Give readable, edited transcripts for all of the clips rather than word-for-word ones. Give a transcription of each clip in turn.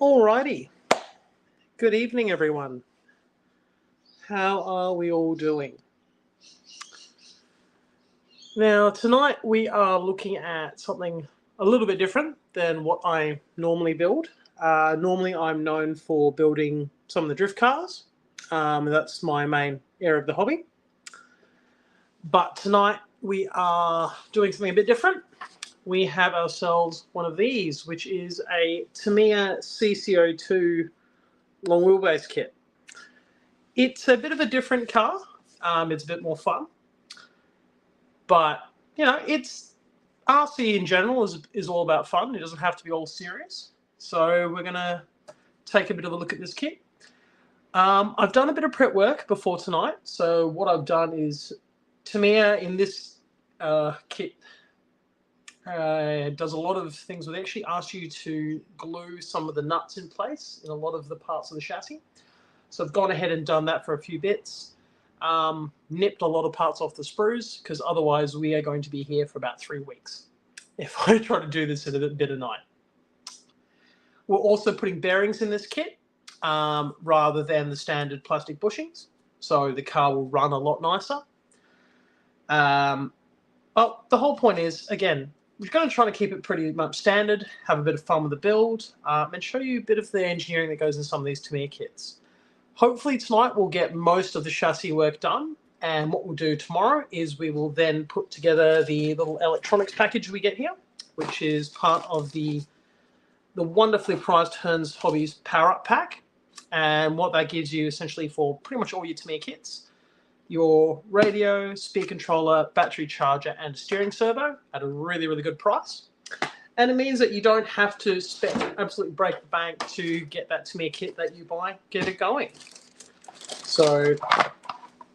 Alrighty, good evening everyone. How are we all doing? Now tonight we are looking at something a little bit different than what I normally build. Normally I'm known for building some of the drift cars. That's my main area of the hobby. But tonight we are doing something a bit different. We have ourselves one of these, which is a Tamiya CC-02 long wheelbase kit. It's a bit of a different car. It's a bit more fun. But, you know, it's RC in general is all about fun. It doesn't have to be all serious. So we're going to take a bit of a look at this kit. I've done a bit of prep work before tonight. So what I've done is Tamiya in this kit does a lot of things where they actually ask you to glue some of the nuts in place in a lot of the parts of the chassis. So I've gone ahead and done that for a few bits. Nipped a lot of parts off the sprues because otherwise we are going to be here for about 3 weeks if I try to do this in a bit of night. We're also putting bearings in this kit rather than the standard plastic bushings, so the car will run a lot nicer. Well, the whole point is, again, we're going to try to keep it pretty much standard, have a bit of fun with the build, and show you a bit of the engineering that goes in some of these Tamiya kits. Hopefully tonight we'll get most of the chassis work done, and what we'll do tomorrow is we will then put together the little electronics package we get here, which is part of the wonderfully priced Hearns Hobbies Power Up Pack. And what that gives you essentially for pretty much all your Tamiya kits: your radio, speed controller, battery charger, and steering servo at a really, really good price. And it means that you don't have to absolutely break the bank to get that Tamiya kit that you buy, get it going. So,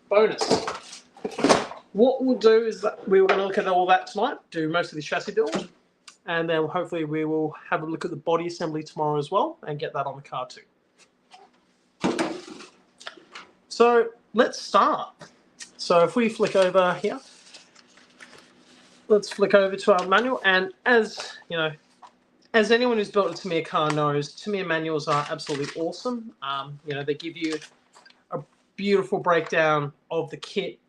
bonus. What we'll do is that we're going to look at all that tonight, do most of the chassis build, and then hopefully we will have a look at the body assembly tomorrow as well and get that on the car too. So, let's start. So if we flick over here, let's flick over to our manual, and as you know, as anyone who's built a Tamiya car knows, Tamiya manuals are absolutely awesome. You know, they give you a beautiful breakdown of the kit,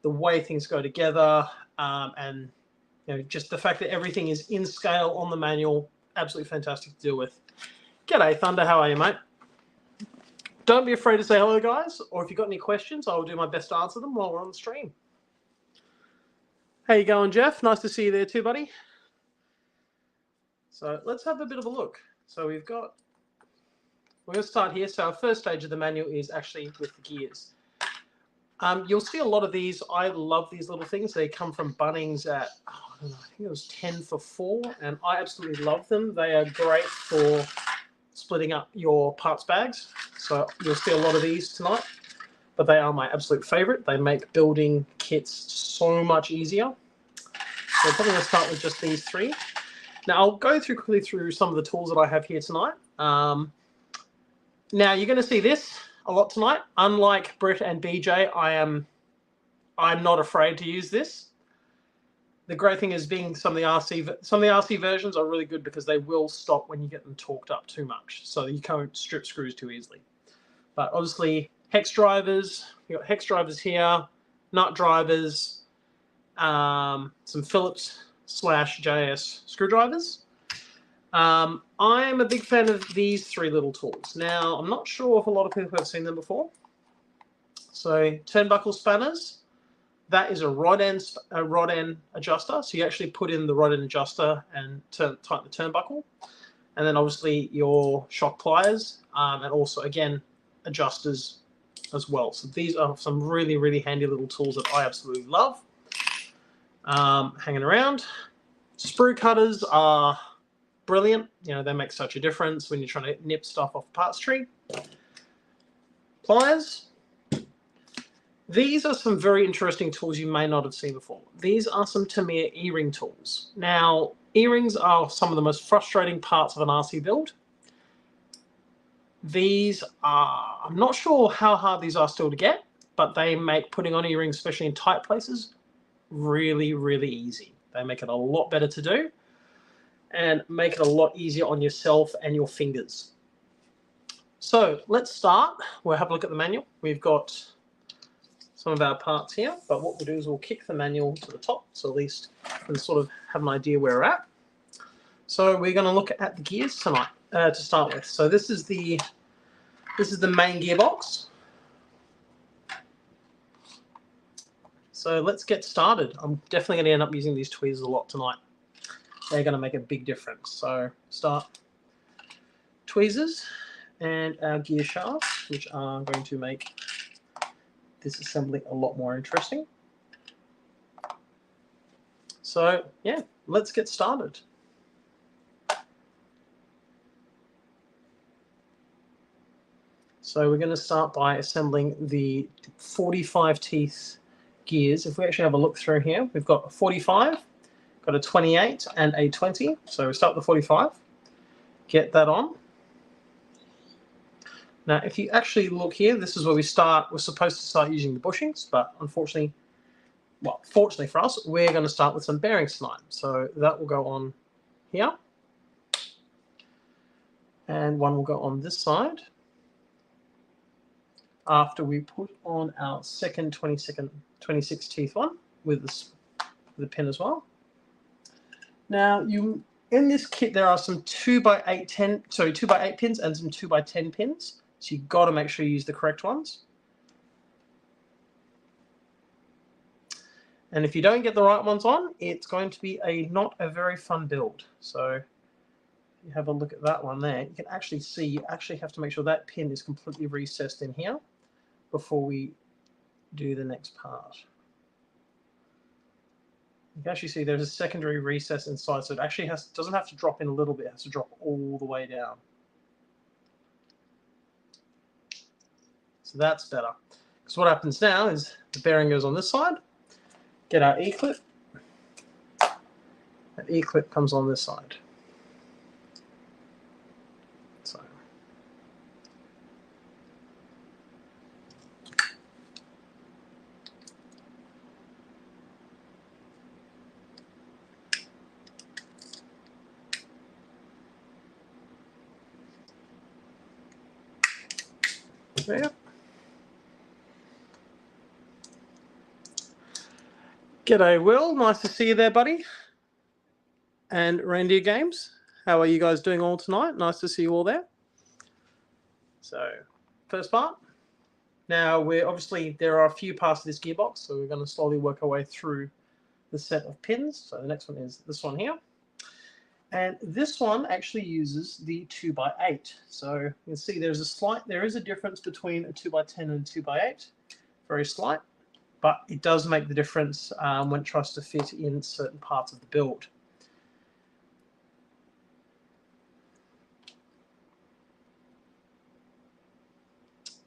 the way things go together, and you know, just the fact that everything is in scale on the manual, absolutely fantastic to deal with. G'day Thunder, how are you, mate? Don't be afraid to say hello, guys, or if you've got any questions, I will do my best to answer them while we're on the stream. How you going, Jeff? Nice to see you there too, buddy. So let's have a bit of a look. So we're going to start here. So our first stage of the manual is actually with the gears. You'll see a lot of these. I love these little things. They come from Bunnings at, I don't know, I think it was 10 for 4, and I absolutely love them. They are great for splitting up your parts bags. So you'll see a lot of these tonight, but they are my absolute favorite. They make building kits so much easier. So I'm probably going to start with just these 3. Now I'll go quickly through some of the tools that I have here tonight. Now you're going to see this a lot tonight. Unlike Britt and BJ, I'm not afraid to use this. The great thing is being some of the RC versions are really good because they will stop when you get them torqued up too much, so you can't strip screws too easily. But obviously hex drivers, you've got hex drivers here, nut drivers, some Phillips/JS screwdrivers. I'm a big fan of these 3 little tools. Now, I'm not sure if a lot of people have seen them before. So, turnbuckle spanners. That is a rod end adjuster. So you actually put in the rod end adjuster and tighten the turnbuckle. And then obviously your shock pliers, and also, again, adjusters as well. So these are some really, really handy little tools that I absolutely love. Hanging around. Sprue cutters are brilliant. You know, they make such a difference when you're trying to nip stuff off the parts tree. Pliers. These are some very interesting tools you may not have seen before. These are some Tamiya E-ring tools. Now, E-rings are some of the most frustrating parts of an RC build. These are, I'm not sure how hard these are still to get, but they make putting on E-rings, especially in tight places, really, really easy. They make it a lot better to do and make it a lot easier on yourself and your fingers. So let's start. We'll have a look at the manual. We've got some of our parts here, but what we'll do is we'll kick the manual to the top, so at least we can sort of have an idea where we're at. So we're going to look at the gears tonight to start with. So this is the main gearbox. So let's get started. I'm definitely going to end up using these tweezers a lot tonight. They're going to make a big difference. So start tweezers and our gear shafts, which are going to make this assembly a lot more interesting. So yeah, let's get started. So we're going to start by assembling the 45 teeth gears. If we actually have a look through here, we've got a 45, got a 28 and a 20. So we start with the 45, get that on. Now, if you actually look here, this is where we start. We're supposed to start using the bushings, but unfortunately, well, fortunately for us, we're going to start with some bearings tonight. So that will go on here. And one will go on this side after we put on our second 26 teeth one with the pin as well. Now, in this kit there are some 2x8 pins and some 2x10 pins, so you've got to make sure you use the correct ones. And if you don't get the right ones on, it's going to be not a very fun build. So you have a look at that one there. You can actually see you actually have to make sure that pin is completely recessed in here before we do the next part. You can actually see there's a secondary recess inside, so it actually doesn't have to drop in a little bit, it has to drop all the way down. So that's better. Because what happens now is the bearing goes on this side, get our E-clip, that E-clip comes on this side. So there. G'day, Will. Nice to see you there, buddy. And Reindeer Games. How are you guys doing all tonight? Nice to see you all there. So, first part. Now, there are a few parts of this gearbox, so we're going to slowly work our way through the set of pins. So the next one is this one here. And this one actually uses the 2x8. So you can see there is a difference between a 2x10 and a 2x8. Very slight, but it does make the difference when it tries to fit in certain parts of the build.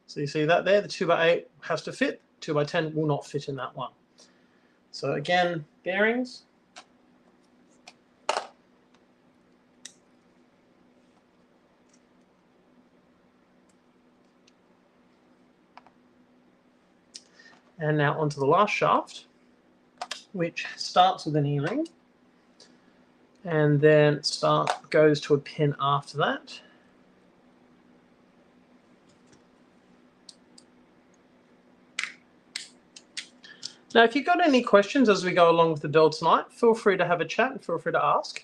So you see that there, the 2x8 has to fit, 2x10 will not fit in that one. So again, bearings. And now onto the last shaft, which starts with an E-ring and then goes to a pin after that. Now, if you've got any questions as we go along with the build tonight, feel free to have a chat and feel free to ask.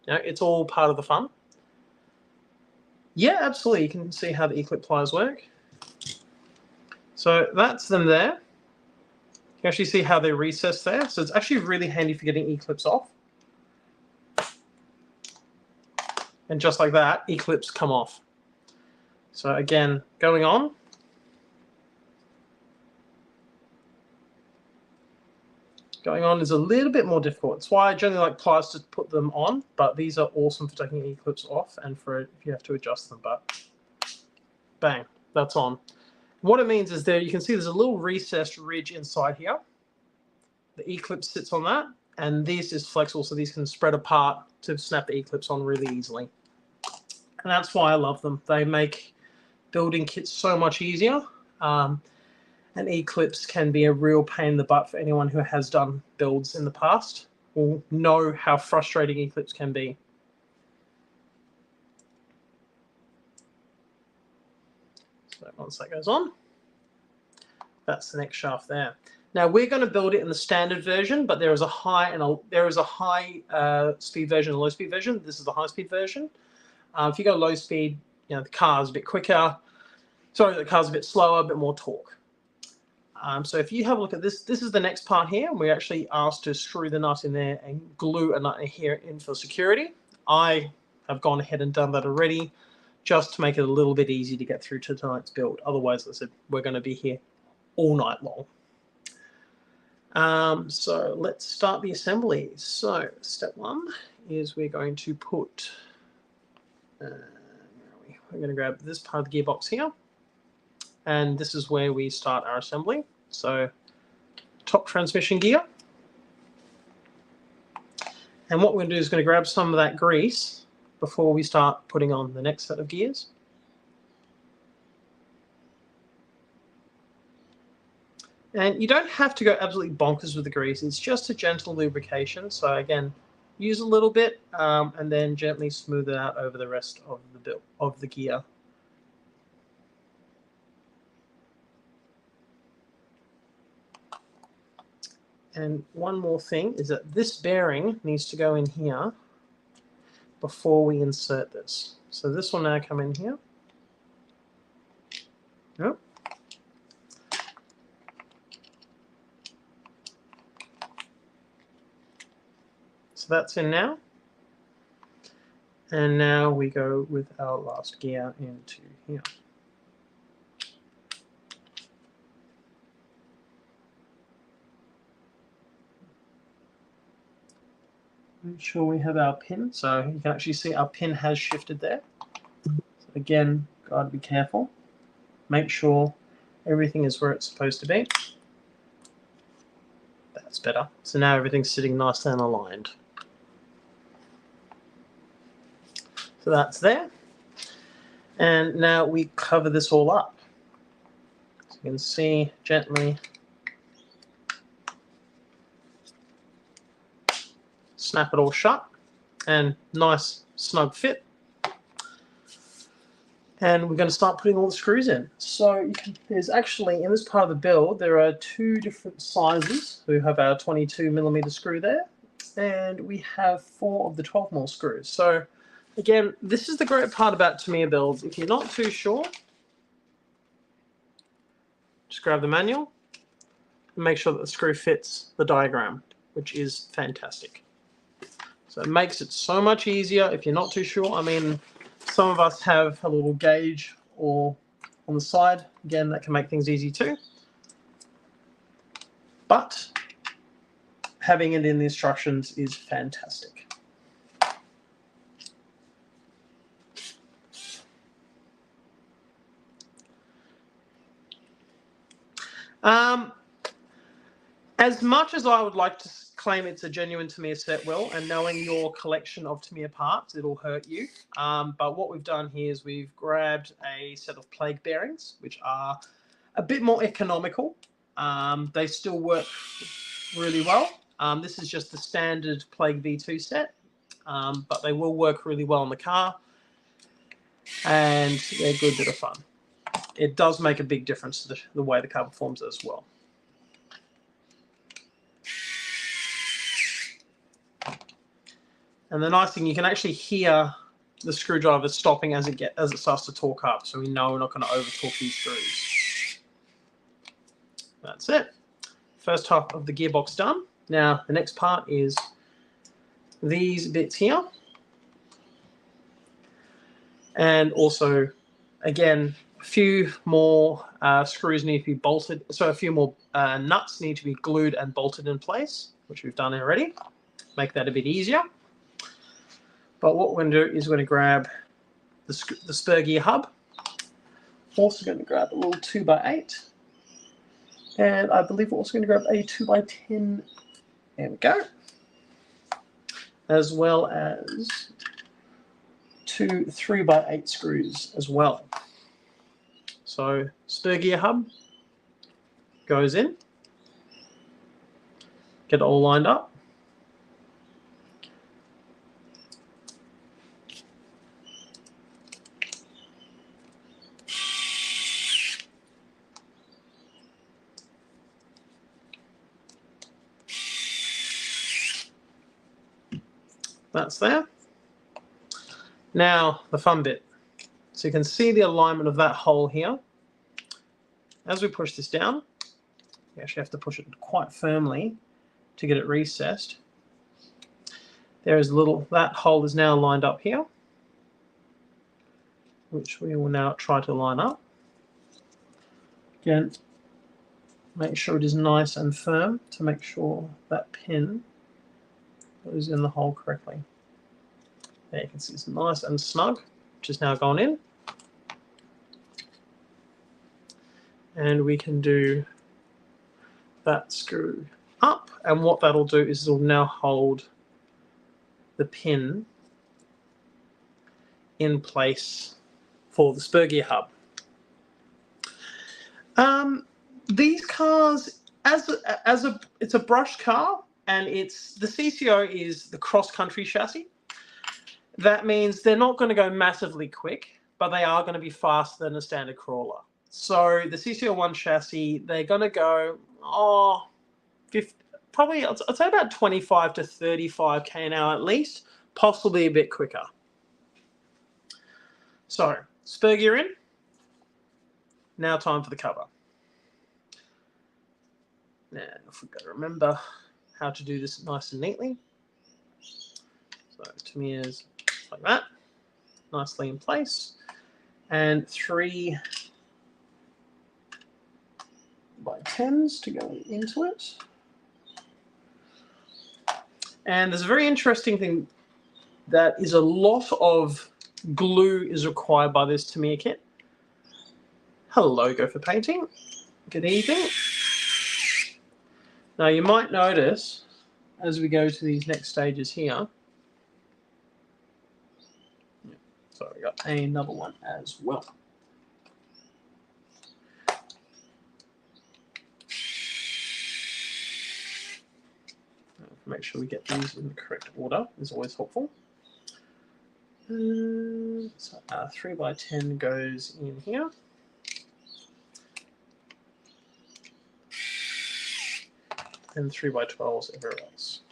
It's all part of the fun. Yeah, absolutely. You can see how the E-clip pliers work. So that's them there. You can actually see how they're recessed there. So it's actually really handy for getting E-clips off. And just like that, E-clips come off. So again, going on. Going on is a little bit more difficult. It's why I generally like pliers to put them on, but these are awesome for taking E-clips off and for if you have to adjust them. But bang, that's on. What it means is you can see there's a little recessed ridge inside here. The E-clip sits on that, and this is flexible, so these can spread apart to snap the E-clips on really easily. And that's why I love them. They make building kits so much easier. And E-clips can be a real pain in the butt for anyone who has done builds in the past. Will know how frustrating E-clips can be. So once that goes on, that's the next shaft there. Now we're going to build it in the standard version, but there is a high speed version and a low speed version. This is the high speed version. If you go low speed, you know, the car's a bit quicker. Sorry, the car's a bit slower, a bit more torque. So if you have a look at this, this is the next part here. We're actually asked to screw the nut in there and glue a nut here in for security. I have gone ahead and done that already, just to make it a little bit easy to get through to tonight's build. Otherwise, as I said, we're going to be here all night long. So let's start the assembly. So step one is we're going to put, we're going to grab this part of the gearbox here, and this is where we start our assembly. So top transmission gear, and what we're going to do is going to grab some of that grease before we start putting on the next set of gears. And you don't have to go absolutely bonkers with the grease. It's just a gentle lubrication. So again, use a little bit and then gently smooth it out over the rest of the gear. And one more thing is that this bearing needs to go in here before we insert this. So this will now come in here. Yep. So that's in now. And now we go with our last gear into here. Make sure we have our pin. So you can actually see our pin has shifted there. So again, got to be careful. Make sure everything is where it's supposed to be. That's better. So now everything's sitting nicely and aligned. So that's there. And now we cover this all up. So you can see gently snap it all shut, and nice snug fit. And we're going to start putting all the screws in. So there's actually, in this part of the build, there are two different sizes. We have our 22mm screw there, and we have 4 of the 12mm screws. So again, this is the great part about Tamiya builds. If you're not too sure, just grab the manual and make sure that the screw fits the diagram, which is fantastic. So it makes it so much easier if you're not too sure. I mean, some of us have a little gauge or on the side. Again, that can make things easy too. But having it in the instructions is fantastic. As much as I would like to claim it's a genuine Tamiya set wheel, and knowing your collection of Tamiya parts, it'll hurt you. But what we've done here is we've grabbed a set of plague bearings, which are a bit more economical. They still work really well. This is just the standard Plague V2 set, but they will work really well in the car, and they're a good bit of fun. It does make a big difference to the way the car performs as well. And the nice thing, you can actually hear the screwdriver stopping as it starts to torque up, so we know we're not going to over torque these screws. That's it. First half of the gearbox done. Now the next part is these bits here, and also again a few more screws need to be bolted. So a few more nuts need to be glued and bolted in place, which we've done already. Make that a bit easier. But what we're going to do is we're going to grab the spur gear hub. Also going to grab a little 2x8. And I believe we're also going to grab a 2x10. There we go. As well as 2 3x8 screws as well. So spur gear hub goes in. Get it all lined up. That's there. Now the fun bit. So you can see the alignment of that hole here. As we push this down, you actually have to push it quite firmly to get it recessed. There is that hole is now lined up here, which we will now try to line up. Again, make sure it is nice and firm to make sure that pin goes in the hole correctly. There you can see it's nice and snug, which is now gone in. And we can do that screw up, and what that'll do is it'll now hold the pin in place for the spur gear hub. These cars, it's a brush car, and the CC-02 is the cross-country chassis. That means they're not going to go massively quick, but they are going to be faster than a standard crawler. So the CC-01 chassis, they're going to go, probably I'd say about 25 to 35 k an hour at least, possibly a bit quicker. So spur gear in. Now time for the cover. Now if we've got to remember how to do this nice and neatly. So Tamiya's like that, nicely in place, and 3 by 10s to go into it. And there's a very interesting thing, that is a lot of glue is required by this Tamiya kit. Hello, Go for Painting. Good evening. Now you might notice as we go to these next stages here, so we got another one as well. Make sure we get these in the correct order is always helpful. So 3 by 10 goes in here. And 3 by 12s everywhere else.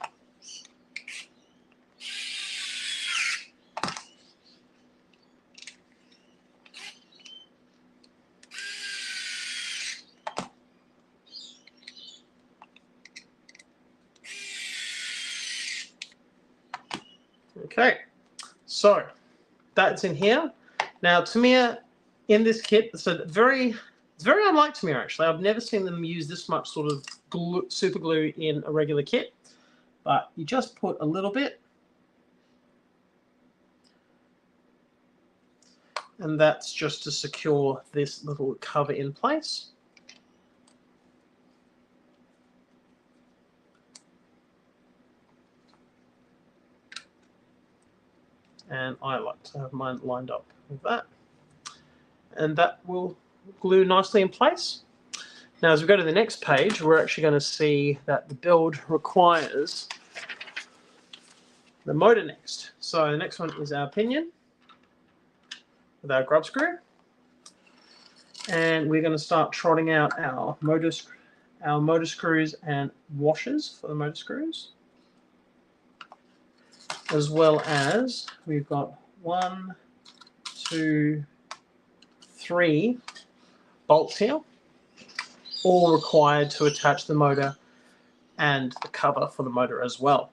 Okay, so that's in here. Now Tamiya in this kit, it's very unlike Tamiya actually. I've never seen them use this much sort of super glue in a regular kit, but you just put a little bit, and that's just to secure this little cover in place. And I like to have mine lined up with that. And that will glue nicely in place. Now, as we go to the next page, we're actually going to see that the build requires the motor next. So the next one is our pinion with our grub screw. And we're going to start trotting out our motor screws and washers for the motor screws. As well as we've got 1, 2, 3 bolts here, all required to attach the motor and the cover for the motor as well.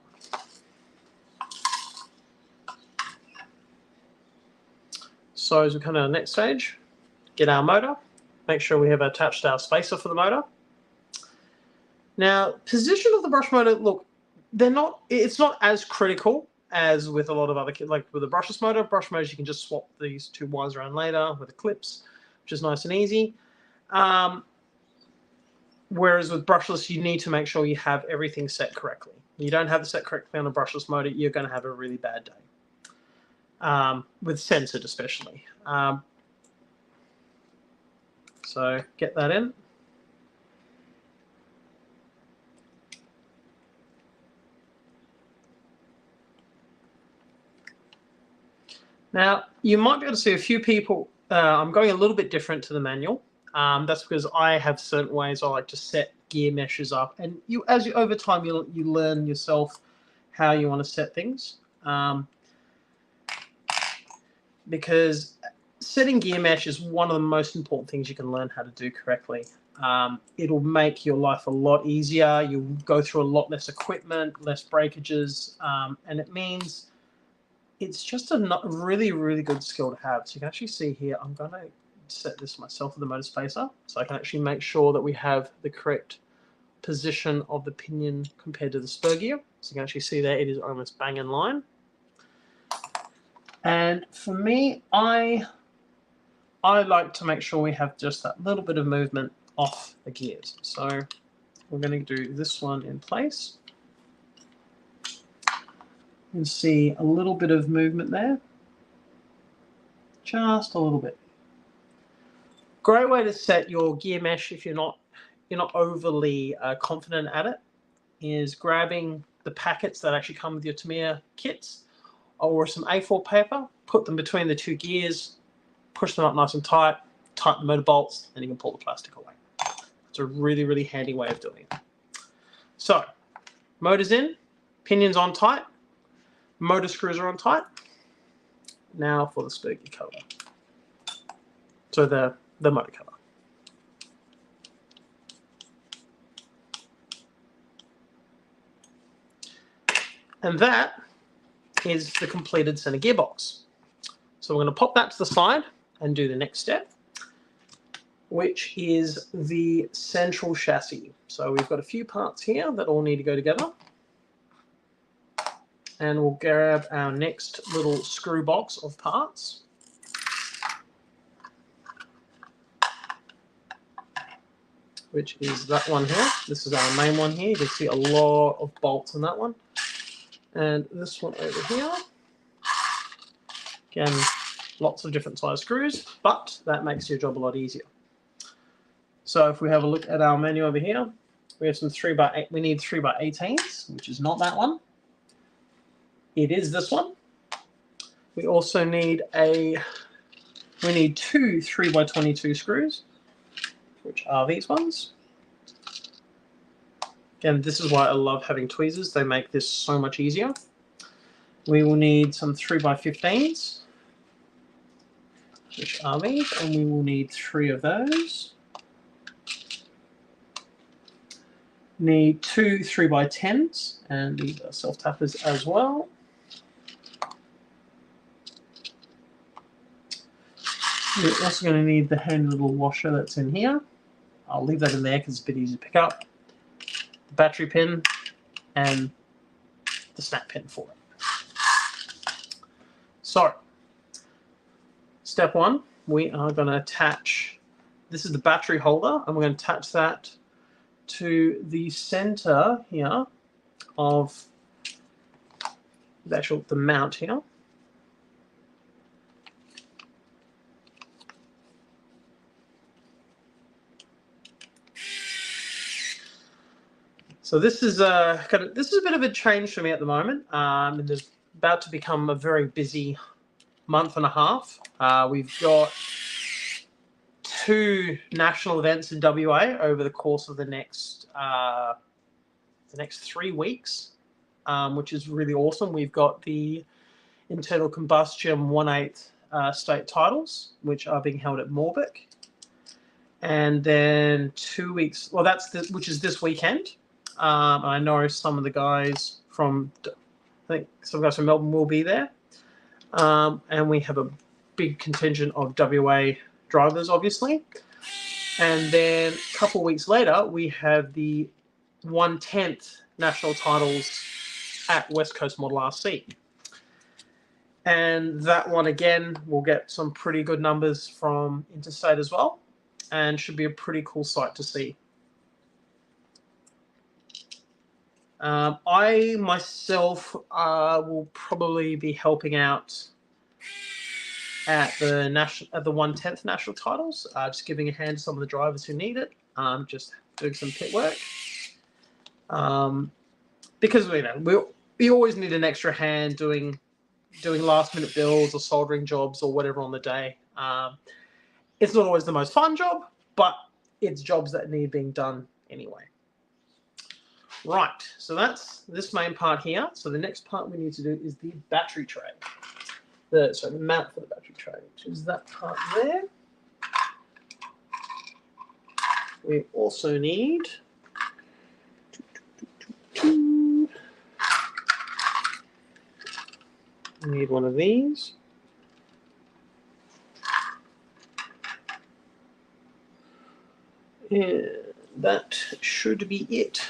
So as we come to the next stage, get our motor, make sure we have attached our spacer for the motor. Now, position of the brush motor, look, it's not as critical as with a lot of other kits, like with a brushless motor. Brush motors, you can just swap these 2 wires around later with the clips, which is nice and easy. Whereas with brushless, you need to make sure you have everything set correctly. You don't have it set correctly on a brushless motor, you're going to have a really bad day. With censored especially. So get that in. Now, you might be able to see a few people, I'm going a little bit different to the manual. That's because I have certain ways I like to set gear meshes up. And over time, you learn yourself how you want to set things. because setting gear mesh is one of the most important things you can learn how to do correctly. It'll make your life a lot easier. You'll go through a lot less equipment, less breakages, and it means it's just a really, really good skill to have. So you can actually see here, I'm going to set this myself with the motor spacer so I can actually make sure that we have the correct position of the pinion compared to the spur gear. So you can actually see there it is almost bang in line. And for me, I like to make sure we have just that little bit of movement off the gears. So we're going to do this one in place. You can see a little bit of movement there. Just a little bit. Great way to set your gear mesh if you're not overly confident at it is grabbing the packets that actually come with your Tamiya kits or some A4 paper, put them between the two gears, push them up nice and tight, tighten the motor bolts, and you can pull the plastic away. It's a really, really handy way of doing it. So, motor's in, pinions on tight, motor screws are on tight. Now for the spur gear cover. So the motor cover. And that is the completed center gearbox. So we're going to pop that to the side and do the next step, which is the central chassis. So we've got a few parts here that all need to go together. And we'll grab our next little screw box of parts. Which is that one here. This is our main one here. You can see a lot of bolts in that one. And this one over here. Again, lots of different size screws, but that makes your job a lot easier. So if we have a look at our menu over here, we have some 3x8. We need 3x18s, which is not that one. It is this one. We also need two 3x22 screws, which are these ones. Again, this is why I love having tweezers. They make this so much easier. We will need some 3x15s, which are these, and we will need 3 of those. Need 2 3x10s, and these are self-tappers as well. We're also going to need the handy little washer that's in here. I'll leave that in there because it's a bit easy to pick up. The battery pin and the snap pin for it. So, step 1, we are going to attach, this is the battery holder, and we're going to attach that to the center here of the mount here. So this is a bit of a change for me at the moment. And there's about to become a very busy month and a half. We've got 2 national events in WA over the course of the next 3 weeks, which is really awesome. We've got the internal combustion 1/8 state titles, which are being held at Moorbeek, and then 2 weeks. Well, which is this weekend. I know some of the guys from, Melbourne will be there. And we have a big contingent of WA drivers, obviously. And then a couple of weeks later, we have the 1/10 national titles at West Coast Model RC. And that one, again, will get some pretty good numbers from interstate as well, and should be a pretty cool sight to see. I myself will probably be helping out at the 1/10 national titles, just giving a hand to some of the drivers who need it, just doing some pit work. Because we always need an extra hand doing last minute builds or soldering jobs or whatever on the day. It's not always the most fun job, but it's jobs that need being done anyway. Right, so that's this main part here. So the next part we need to do is the battery tray. The mount for the battery tray, which is that part there. We also need one of these. And that should be it.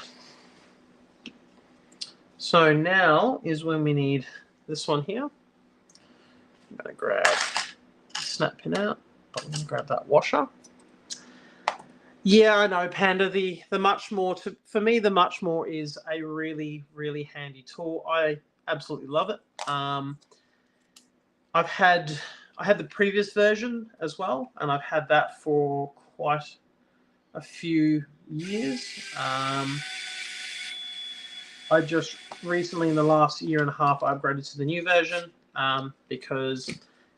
So now is when we need this one here. I'm going to grab the snap pin out. I'm going to grab that washer. Yeah, I know, Panda. The much more for me, the much more is a really, really handy tool. I absolutely love it. I had the previous version as well, and I've had that for quite a few years. I just recently, in the last year and a half, upgraded to the new version because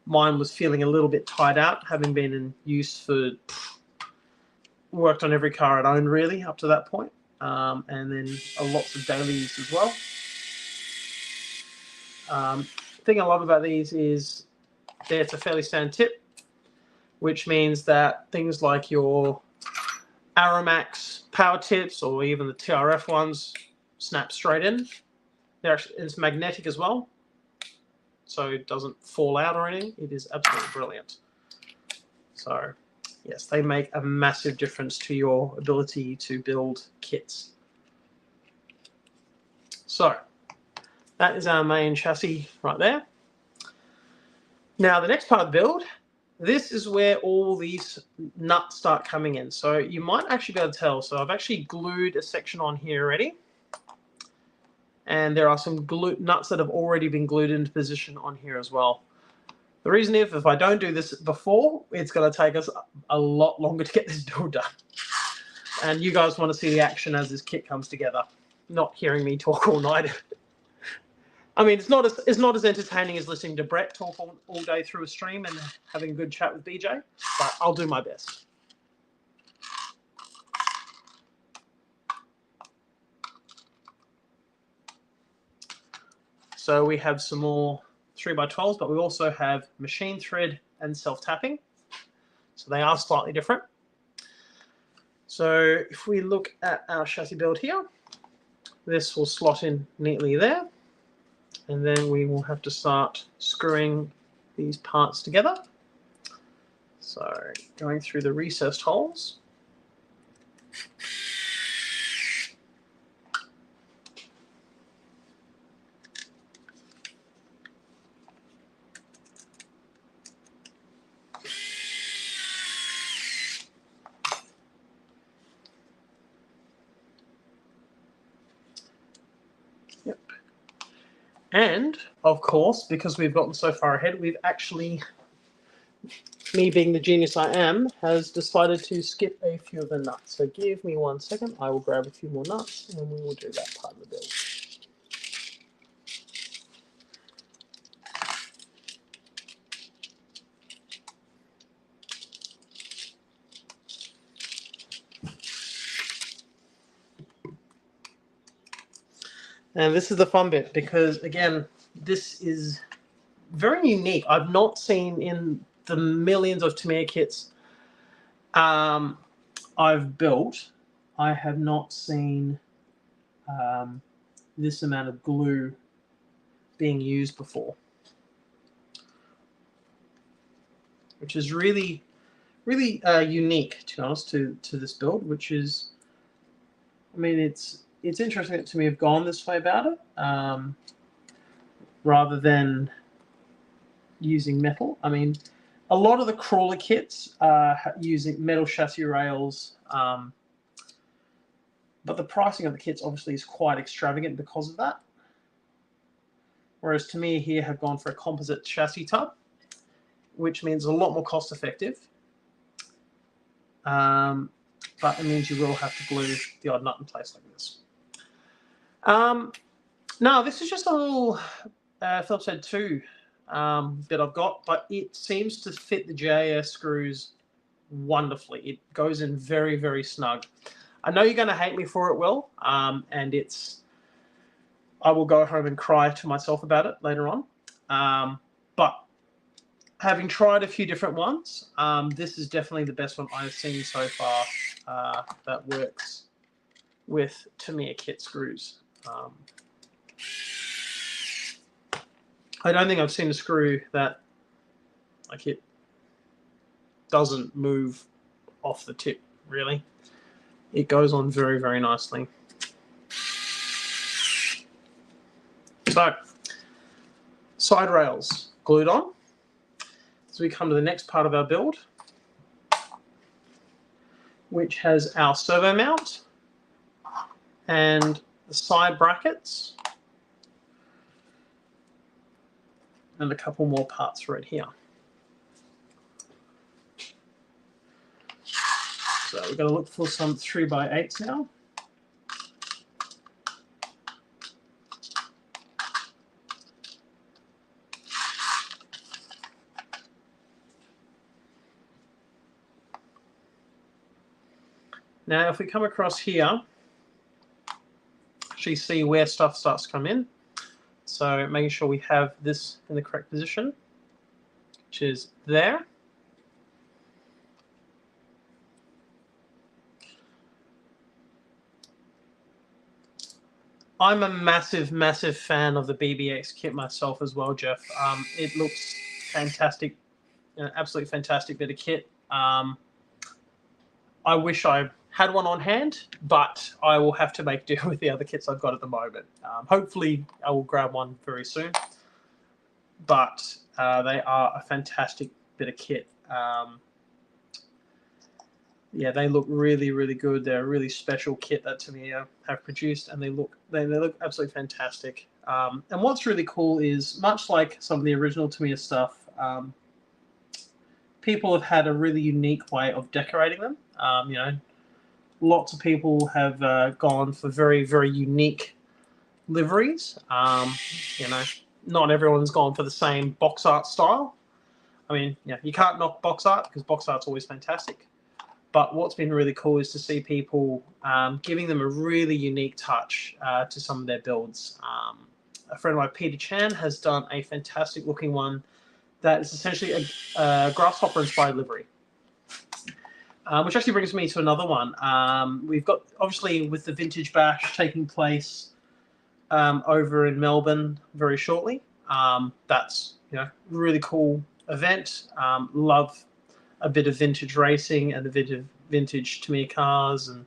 mine was feeling a little bit tied out, having been in use for, worked on every car I'd owned really up to that point, and then lots of daily use as well. The thing I love about these is it's a fairly standard tip, which means that things like your Aromax power tips or even the TRF ones snap straight in. It's magnetic as well, so it doesn't fall out or anything. It is absolutely brilliant. So yes, they make a massive difference to your ability to build kits. So that is our main chassis right there. Now the next part of the build, this is where all these nuts start coming in. So you might actually be able to tell. So I've actually glued a section on here already. And there are some nuts that have already been glued into position on here as well. The reason is, if I don't do this before, it's going to take us a lot longer to get this build done. And you guys want to see the action as this kit comes together, not hearing me talk all night. I mean, it's not as entertaining as listening to Brett talk all day through a stream and having a good chat with BJ, but I'll do my best. So we have some more 3x12s, but we also have machine thread and self-tapping. So they are slightly different. So if we look at our chassis build here, this will slot in neatly there. And then we will have to start screwing these parts together. So going through the recessed holes. And, of course, because we've gotten so far ahead, we've actually, me being the genius I am, has decided to skip a few of the nuts. So give me 1 second. I will grab a few more nuts, and we will do that part of the build. And this is the fun bit because, again, this is very unique. I've not seen in the millions of Tamiya kits I've built, I have not seen this amount of glue being used before, which is really, really unique, to be honest, to this build, which is, I mean, it's interesting that Tamiya have gone this way about it, rather than using metal. I mean, a lot of the crawler kits are using metal chassis rails, but the pricing of the kits obviously is quite extravagant because of that. Whereas Tamiya here have gone for a composite chassis tub, which means a lot more cost effective. But it means you will have to glue the odd nut in place like this. Now, this is just a little Phillips head 2 that I've got, but it seems to fit the JS screws wonderfully. It goes in very, very snug. I know you're going to hate me for it, Will, and I will go home and cry to myself about it later on. But having tried a few different ones, this is definitely the best one I've seen so far that works with Tamiya kit screws. I don't think I've seen a screw that like it doesn't move off the tip, really. It goes on very, very nicely. So, side rails glued on. So we come to the next part of our build, which has our servo mount and the side brackets and a couple more parts right here. So we're going to look for some 3x8s now. Now, if we come across here, actually see where stuff starts to come in. So making sure we have this in the correct position, which is there. I'm a massive, massive fan of the BBX kit myself as well, Jeff. It looks fantastic, absolutely fantastic bit of kit. I wish I had one on hand, but I will have to make do with the other kits I've got at the moment. Hopefully, I will grab one very soon. But they are a fantastic bit of kit. Yeah, they look really, really good. They're a really special kit that Tamiya have produced, and they look absolutely fantastic. And what's really cool is, much like some of the original Tamiya stuff, people have had a really unique way of decorating them. You know, lots of people have gone for very, very unique liveries. You know, not everyone's gone for the same box art style. I mean, yeah, you can't knock box art because box art's always fantastic. But what's been really cool is to see people giving them a really unique touch to some of their builds. A friend of mine, Peter Chan, has done a fantastic looking one that is essentially a grasshopper-inspired livery. Which actually brings me to another one. We've got, obviously, with the Vintage Bash taking place over in Melbourne very shortly. That's, you know, really cool event. Love a bit of vintage racing and a bit of vintage Tamiya cars and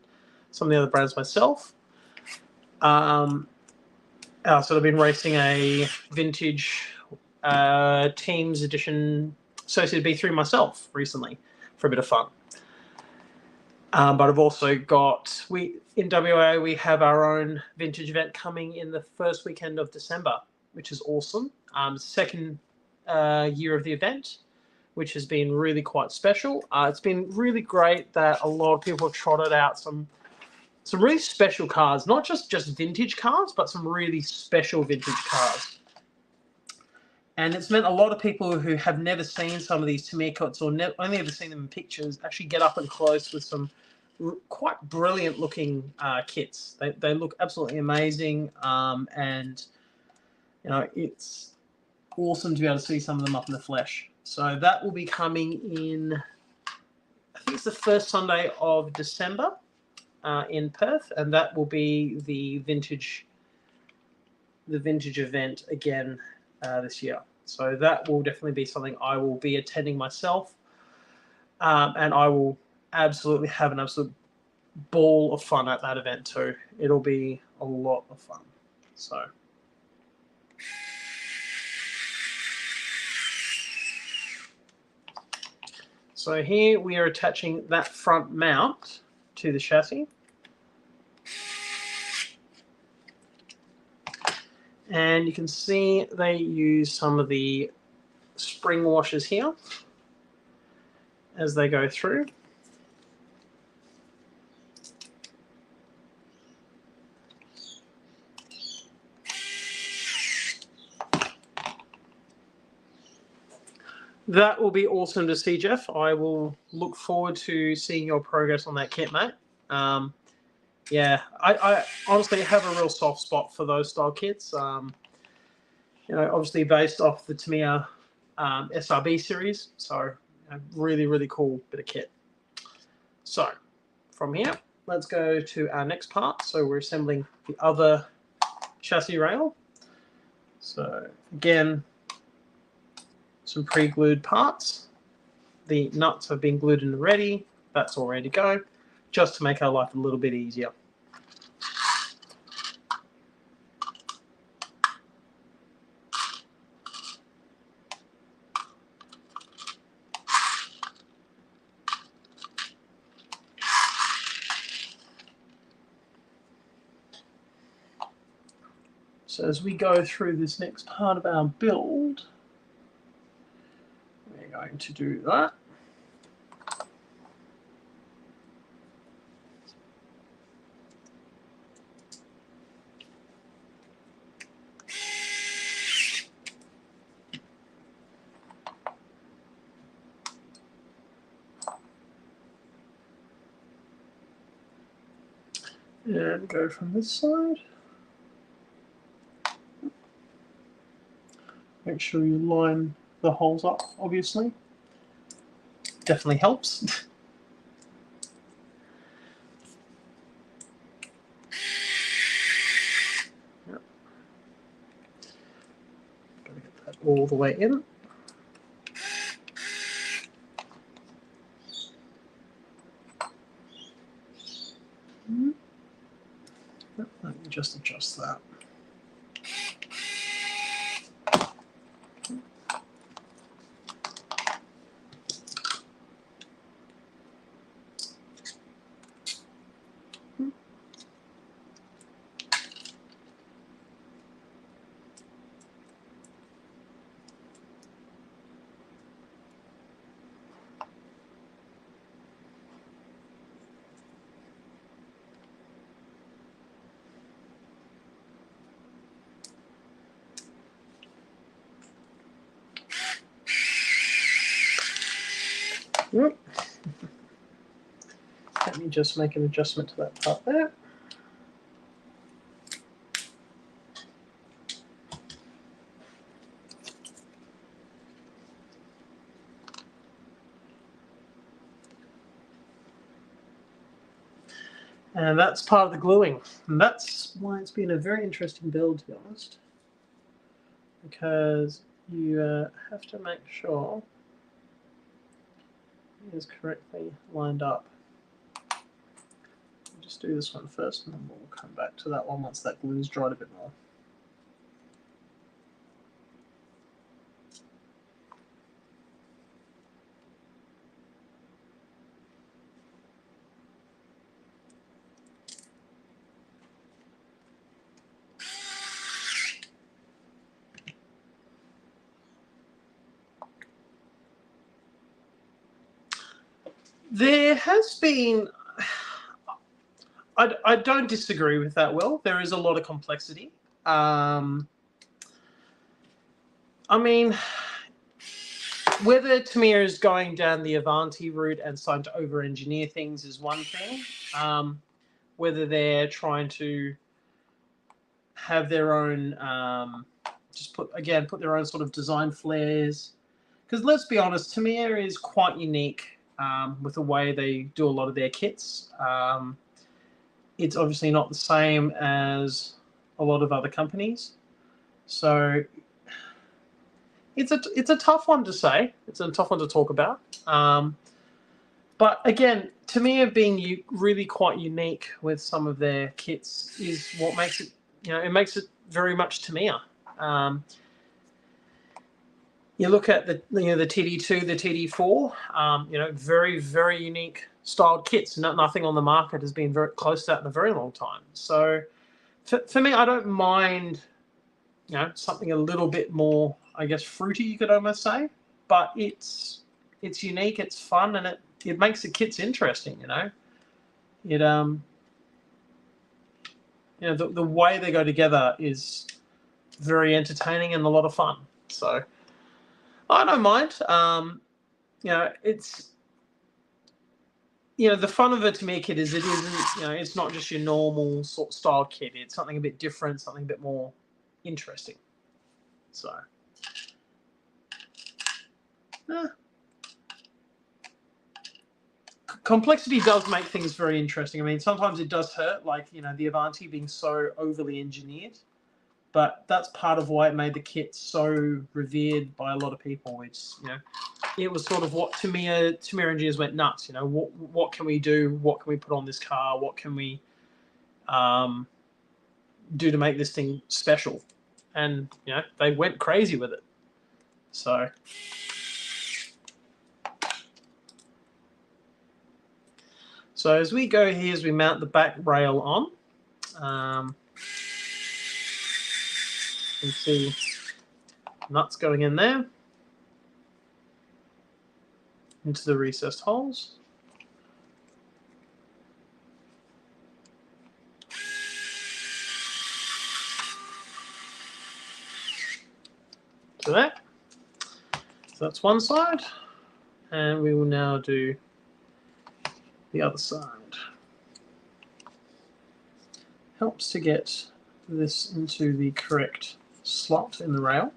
some of the other brands myself. So I've been racing a vintage Teams Edition Associated B3 myself recently for a bit of fun. But I've also got, in WA, we have our own vintage event coming in the first weekend of December, which is awesome. Second year of the event, which has been really quite special. It's been really great that a lot of people have trotted out some really special cars, not just vintage cars, but some really special vintage cars. And it's meant a lot of people who have never seen some of these Tamiya kits or only ever seen them in pictures actually get up and close with some quite brilliant looking kits. They look absolutely amazing, and you know, it's awesome to be able to see some of them up in the flesh. So that will be coming in, I think it's the first Sunday of December in Perth, and that will be the vintage event again this year. So that will definitely be something I will be attending myself, and I will absolutely have an absolute ball of fun at that event too. It'll be a lot of fun. So here we are attaching that front mount to the chassis. And you can see they use some of the spring washers here as they go through. That will be awesome to see, Jeff. I will look forward to seeing your progress on that kit, mate. yeah, I honestly have a real soft spot for those style kits. You know, obviously based off the Tamiya SRB series. So really, really cool bit of kit. So from here, let's go to our next part. So we're assembling the other chassis rail. So again, some pre-glued parts. The nuts have been glued in already. That's all ready to go, just to make our life a little bit easier. So as we go through this next part of our build, we're going to do that. And go from this side. Make sure you line the holes up, obviously. Definitely helps. Yep. Gotta get that all the way in. Let me just adjust that. Yep. Let me just make an adjustment to that part there. And that's part of the gluing. And that's why it's been a very interesting build, to be honest. Because you have to make sure it is correctly lined up. I'll just do this one first, and then we'll come back to that one once that glue's dried a bit more. There has been, I don't disagree with that, Will. There is a lot of complexity. I mean, whether Tamiya is going down the Avanti route and starting to over-engineer things is one thing. Whether they're trying to have their own, just put their own sort of design flares. Because let's be honest, Tamiya is quite unique with the way they do a lot of their kits. It's obviously not the same as a lot of other companies. So it's a tough one to say. It's a tough one to talk about. But again, Tamiya being really quite unique with some of their kits is what makes it, it makes it very much Tamiya. You look at the TD2, the TD4, very, very unique styled kits. Nothing on the market has been very close to that in a very long time. So for me, I don't mind, something a little bit more, I guess, fruity, you could almost say. But it's unique, it's fun, and it makes the kits interesting. The way they go together is very entertaining and a lot of fun. So I don't mind. you know, the fun of a Tamiya kit is it isn't, you know, it's not just your normal sort of style kit. It's something a bit different, something a bit more interesting. So, complexity does make things very interesting. I mean, sometimes it does hurt, like, you know, the Avanti being so overly engineered. But that's part of why it made the kit so revered by a lot of people. It's, you know, it was sort of what Tamiya engineers went nuts. You know, what can we do? What can we put on this car? What can we do to make this thing special? And, you know, they went crazy with it. So as we go here, as we mount the back rail on, you can see nuts going in there into the recessed holes. To that. So that's one side, and we will now do the other side. Helps to get this into the correct slot in the rail.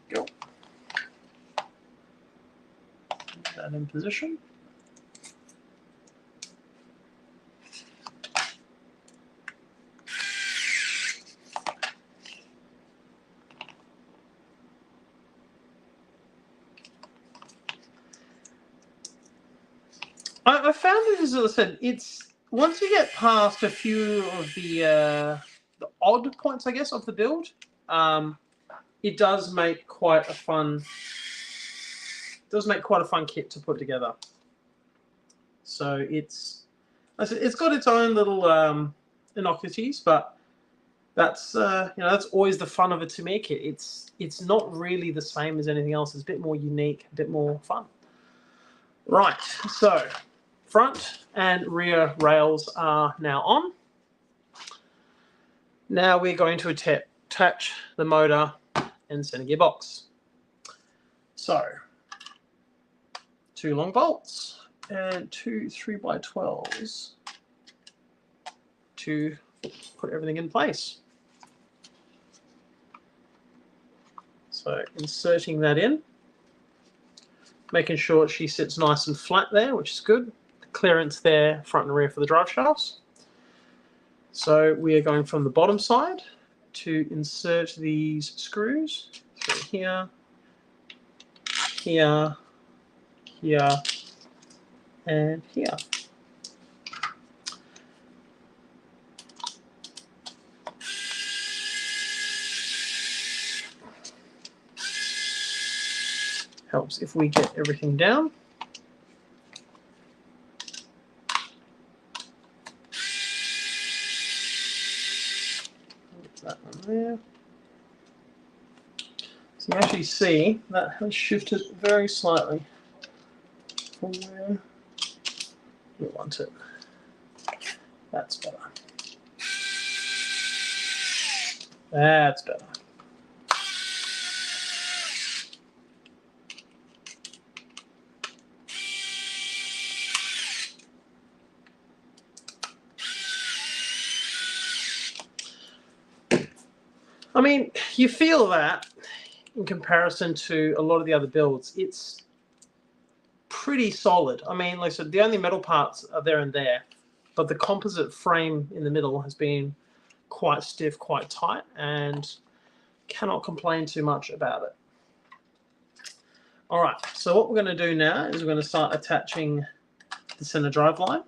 Go. Get that in position. I found it, as I said, it's once you get past a few of the odd points, I guess, of the build, it does make quite a fun. Kit to put together. So it's got its own little innocuities, but that's you know, that's always the fun of a Tamiya kit. It's not really the same as anything else. It's a bit more unique, a bit more fun. Right, so front and rear rails are now on. Now we're going to attach the motor and center gearbox. So 2 long bolts and 2 3x12s to put everything in place. So inserting that in, making sure she sits nice and flat there, which is good. The clearance there, front and rear for the drive shafts. So we are going from the bottom side to insert these screws through here, here, here, and here. Helps if we get everything down. That one there. So you actually see that has shifted very slightly from where we want it. That's better. That's better. I mean, you feel that in comparison to a lot of the other builds, it's pretty solid. I mean, like I said, the only metal parts are there and there, but the composite frame in the middle has been quite stiff, quite tight, and cannot complain too much about it. All right, so what we're going to do now is we're going to start attaching the center drive line.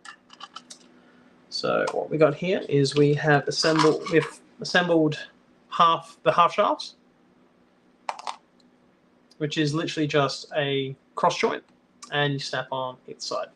So what we got here is we have assembled the half shafts, which is literally just a cross joint, and you snap on each side.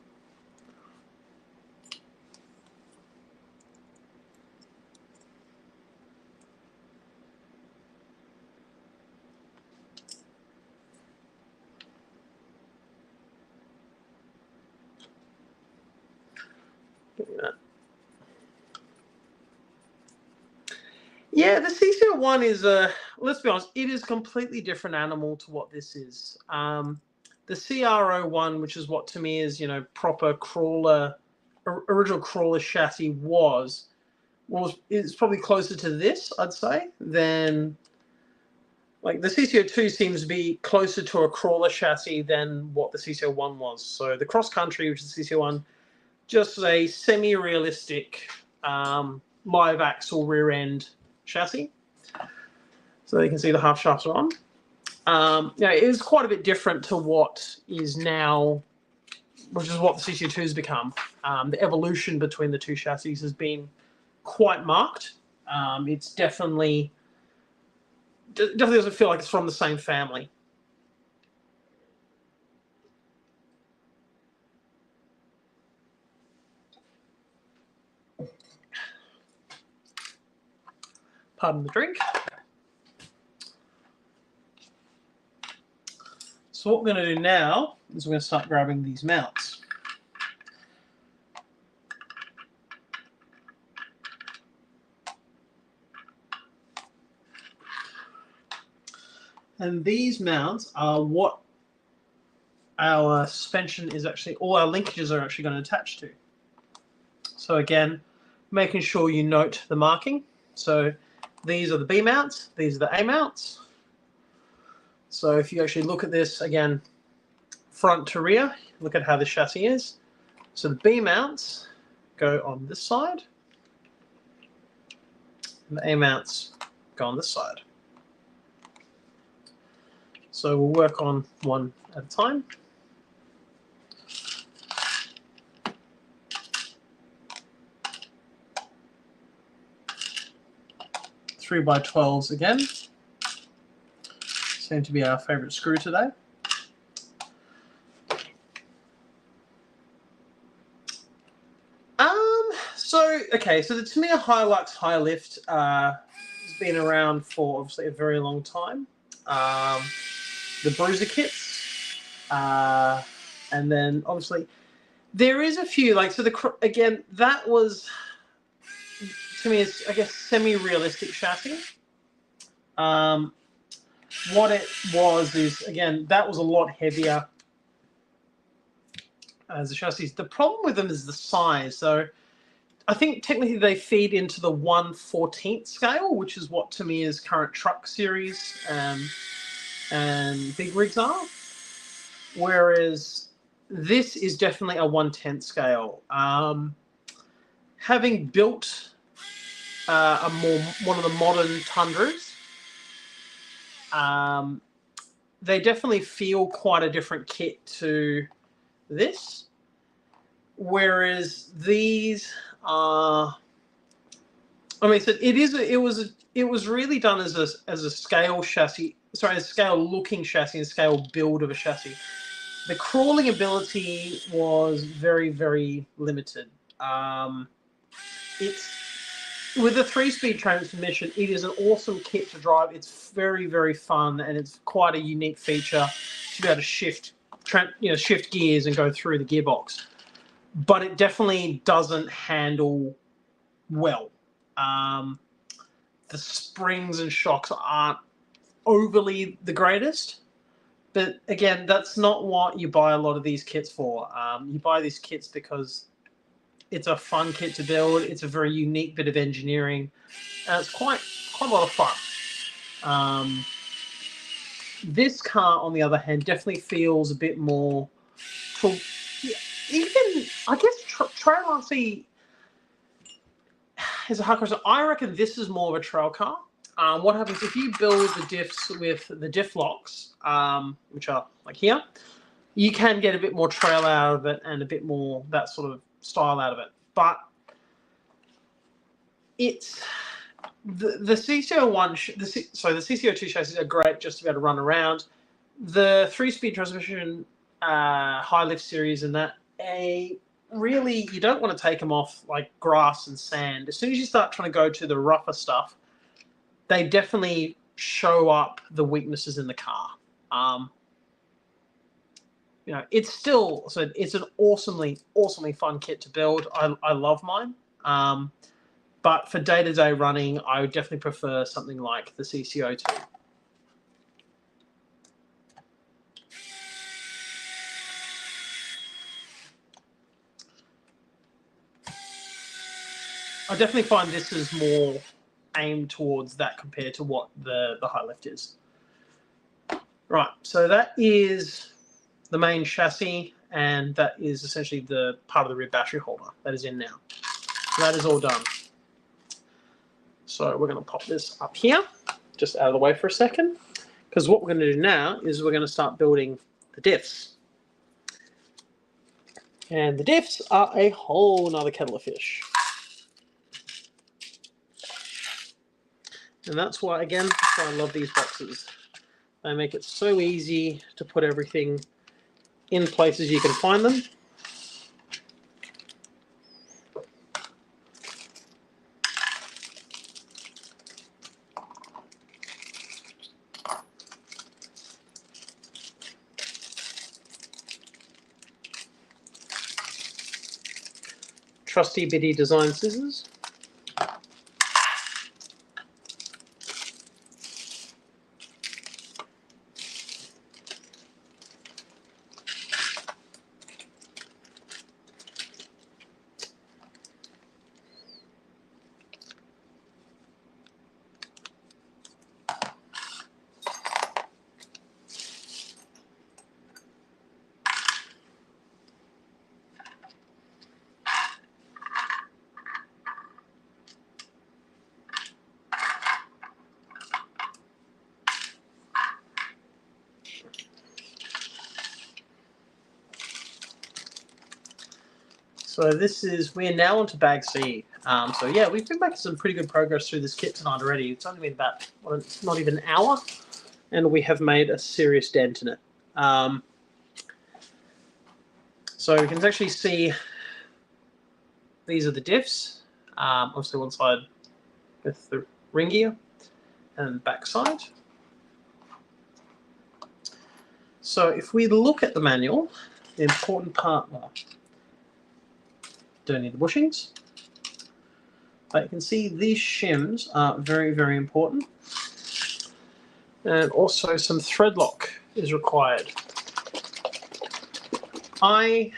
Yeah, the CC-01 is let's be honest, it is a completely different animal to what this is. The CR-01, which is what to me is, you know, proper crawler, original crawler chassis is probably closer to this, I'd say, than like the CC-02 seems to be closer to a crawler chassis than what the CC-01 was. So the cross country, which is the CC-01, just a semi-realistic live axle rear end chassis. So you can see the half shafts are on. Yeah, it is quite a bit different to what is now, which is what the CC-02 has become. The evolution between the two chassis has been quite marked. It's definitely doesn't feel like it's from the same family. Pardon the drink. So what we're going to do now is we're going to start grabbing these mounts. And these mounts are what our suspension is actually, all our linkages are actually going to attach to. So again, making sure you note the marking. So these are the B mounts, these are the A mounts. So if you actually look at this again, front to rear, look at how the chassis is. So the B mounts go on this side, and the A mounts go on this side. So we'll work on one at a time. Three by 12s again. Seem to be our favorite screw today. So the Tamiya Hilux High Lift has been around for obviously a very long time. The bruiser kits, and then obviously there is a few like again that was to me it's I guess semi-realistic chassis. What it was is again that was a lot heavier as the chassis. The problem with them is the size. So I think technically they feed into the 1/14 scale, which is what Tamiya's current truck series and big rigs are. Whereas this is definitely a 1/10 scale. Having built one of the modern Tundras, they definitely feel quite a different kit to this. Whereas these are, I mean, so it was really done as a scale chassis. Sorry, a scale looking chassis and scale build of a chassis. The crawling ability was very, very limited. It's with a 3-speed transmission. It is an awesome kit to drive. It's very, very fun, and it's quite a unique feature to be able to shift gears and go through the gearbox. But it definitely doesn't handle well. The springs and shocks aren't overly the greatest. But again, that's not what you buy a lot of these kits for. You buy these kits because it's a fun kit to build. It's a very unique bit of engineering, and it's quite a lot of fun. This car, on the other hand, definitely feels a bit more. Even I guess trail RC is a hard question. I reckon this is more of a trail car. What happens if you build the diffs with the diff locks, which are like here, you can get a bit more trail out of it and a bit more that sort of style out of it. But it's the CC-01, the CC-02 chassis are great just to be able to run around. The 3-speed transmission high lift series and that, really you don't want to take them off like grass and sand. As soon as you start trying to go to the rougher stuff, they definitely show up the weaknesses in the car. It's still it's an awesomely fun kit to build. I love mine. But for day-to-day running, I would definitely prefer something like the CC-02. I definitely find this is more aimed towards that compared to what the high lift is. Right, so that is the main chassis, and that is essentially the part of the rear battery holder that is in now. So that is all done. So we're going to pop this up here, just out of the way for a second, because what we're going to do now is we're going to start building the diffs. And the diffs are a whole nother kettle of fish. And that's why, again, that's why I love these boxes. They make it so easy to put everything in places you can find them. Trusty bitty design scissors. So this is, we're now onto bag C. So yeah, we've been making some pretty good progress through this kit tonight already. It's only been about, well, it's not even an hour, and we have made a serious dent in it. So we can actually see these are the diffs. Obviously one side with the ring gear and back side. So if we look at the manual, the important part, well, don't need the bushings, but you can see these shims are very, very important. And also some thread lock is required. I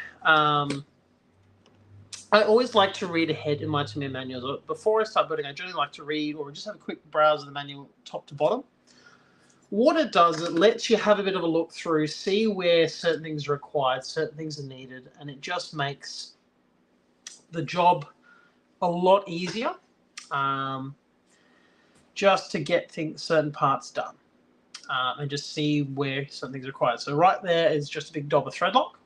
always like to read ahead in my Tamiya manuals. Before I start building, I generally like to read or just have a quick browse of the manual top to bottom. What it does, it lets you have a bit of a look through, see where certain things are required, certain things are needed, and it just makes the job a lot easier just to get certain parts done and just see where something's required. So right there is just a big dob of thread lock,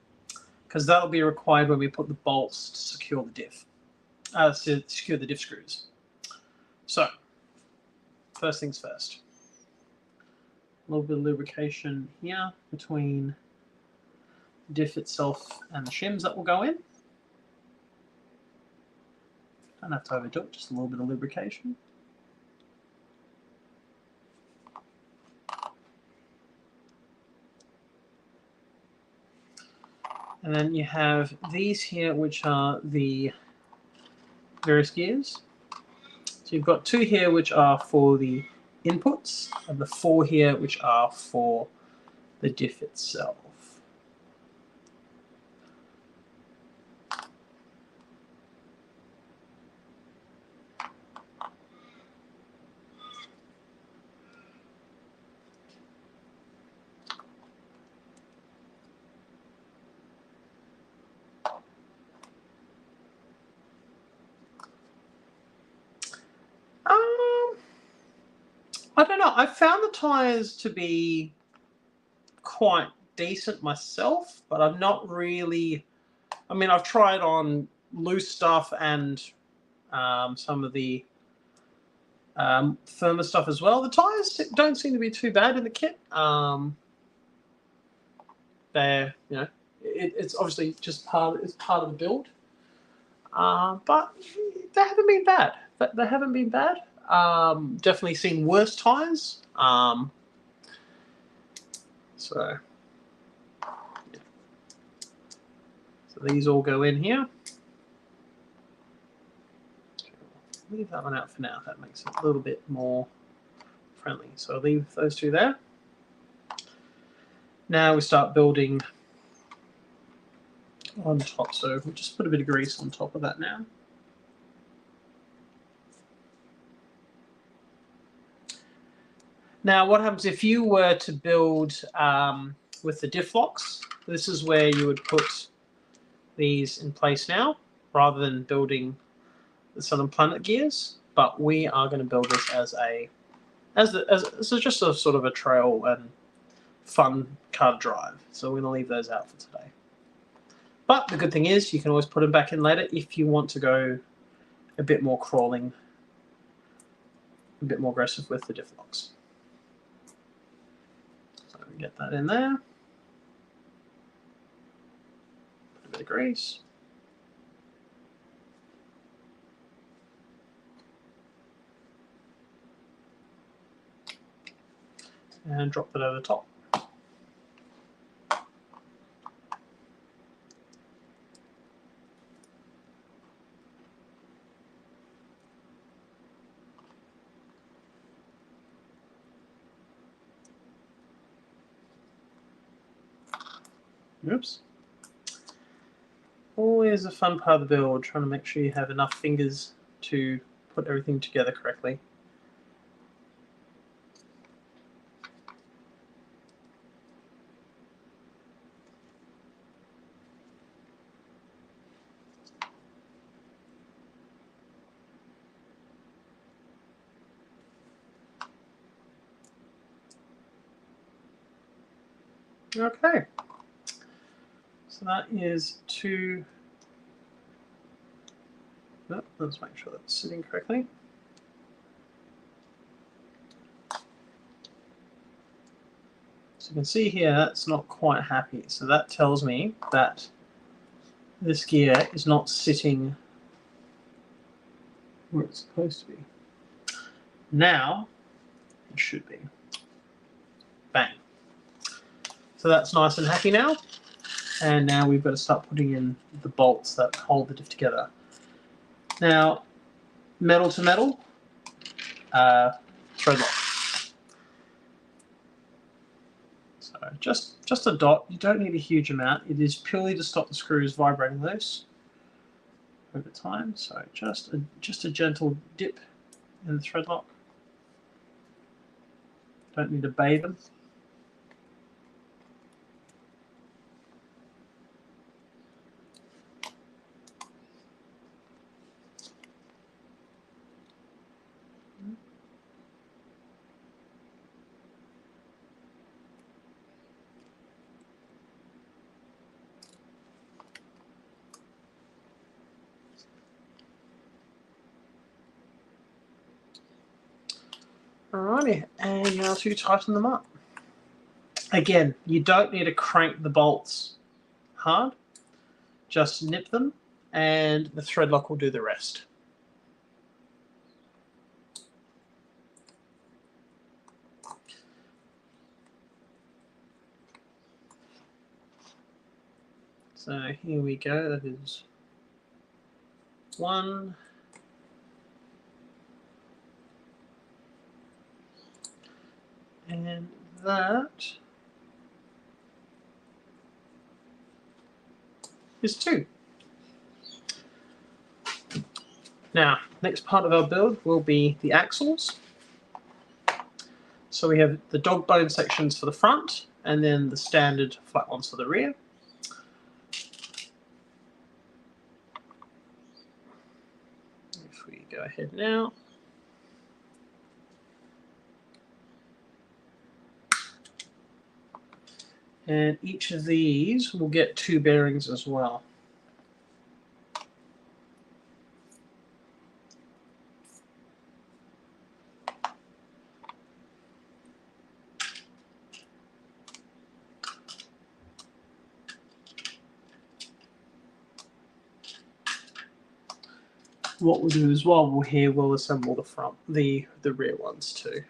because that'll be required when we put the bolts to secure the diff, to secure the diff screws. So first things first, a little bit of lubrication here between the diff itself and the shims that will go in. Don't have to overdo it, just a little bit of lubrication. And then you have these here, which are the various gears. So you've got 2 here, which are for the inputs, and the 4 here, which are for the diff itself. I don't know. I found the tyres to be quite decent myself, but I'm not really... I mean, I've tried on loose stuff and some of the firmer stuff as well. The tyres don't seem to be too bad in the kit. They're, you know, it's obviously just part of the build. But they haven't been bad. They haven't been bad. Definitely seen worse tyres. So these all go in here. leave that one out for now. That makes it a little bit more friendly. So I'll leave those two there. Now we start building on top. So we'll just put a bit of grease on top of that now. Now what happens if you were to build with the diff locks? This is where you would put these in place now, rather than building the Sun and Planet gears. But we are going to build this as just a sort of a trail and fun card drive. So we're going to leave those out for today. But the good thing is you can always put them back in later if you want to go a bit more crawling, a bit more aggressive with the diff locks. So we get that in there. Put a bit of grease. And drop that over the top. Oops. Always a fun part of the build, trying to make sure you have enough fingers to put everything together correctly. Okay, so that is two. Oh, let's make sure that's sitting correctly. So you can see here that's not quite happy. So that tells me that this gear is not sitting where it's supposed to be. Now it should be. Bang. So that's nice and happy now. And now we've got to start putting in the bolts that hold the diff together. Now, metal to metal, thread lock. So just a dot. You don't need a huge amount. It is purely to stop the screws vibrating loose over time. So just a gentle dip in the thread lock. Don't need to bathe them. Alrighty, and now to tighten them up. Again, you don't need to crank the bolts hard. Just nip them, and the thread lock will do the rest. So here we go. That is one. And that is two. Now, next part of our build will be the axles. So we have the dog bone sections for the front, and then the standard flat ones for the rear. If we go ahead now. And each of these will get two bearings as well. What we'll do as well, we'll assemble the front, the rear ones too.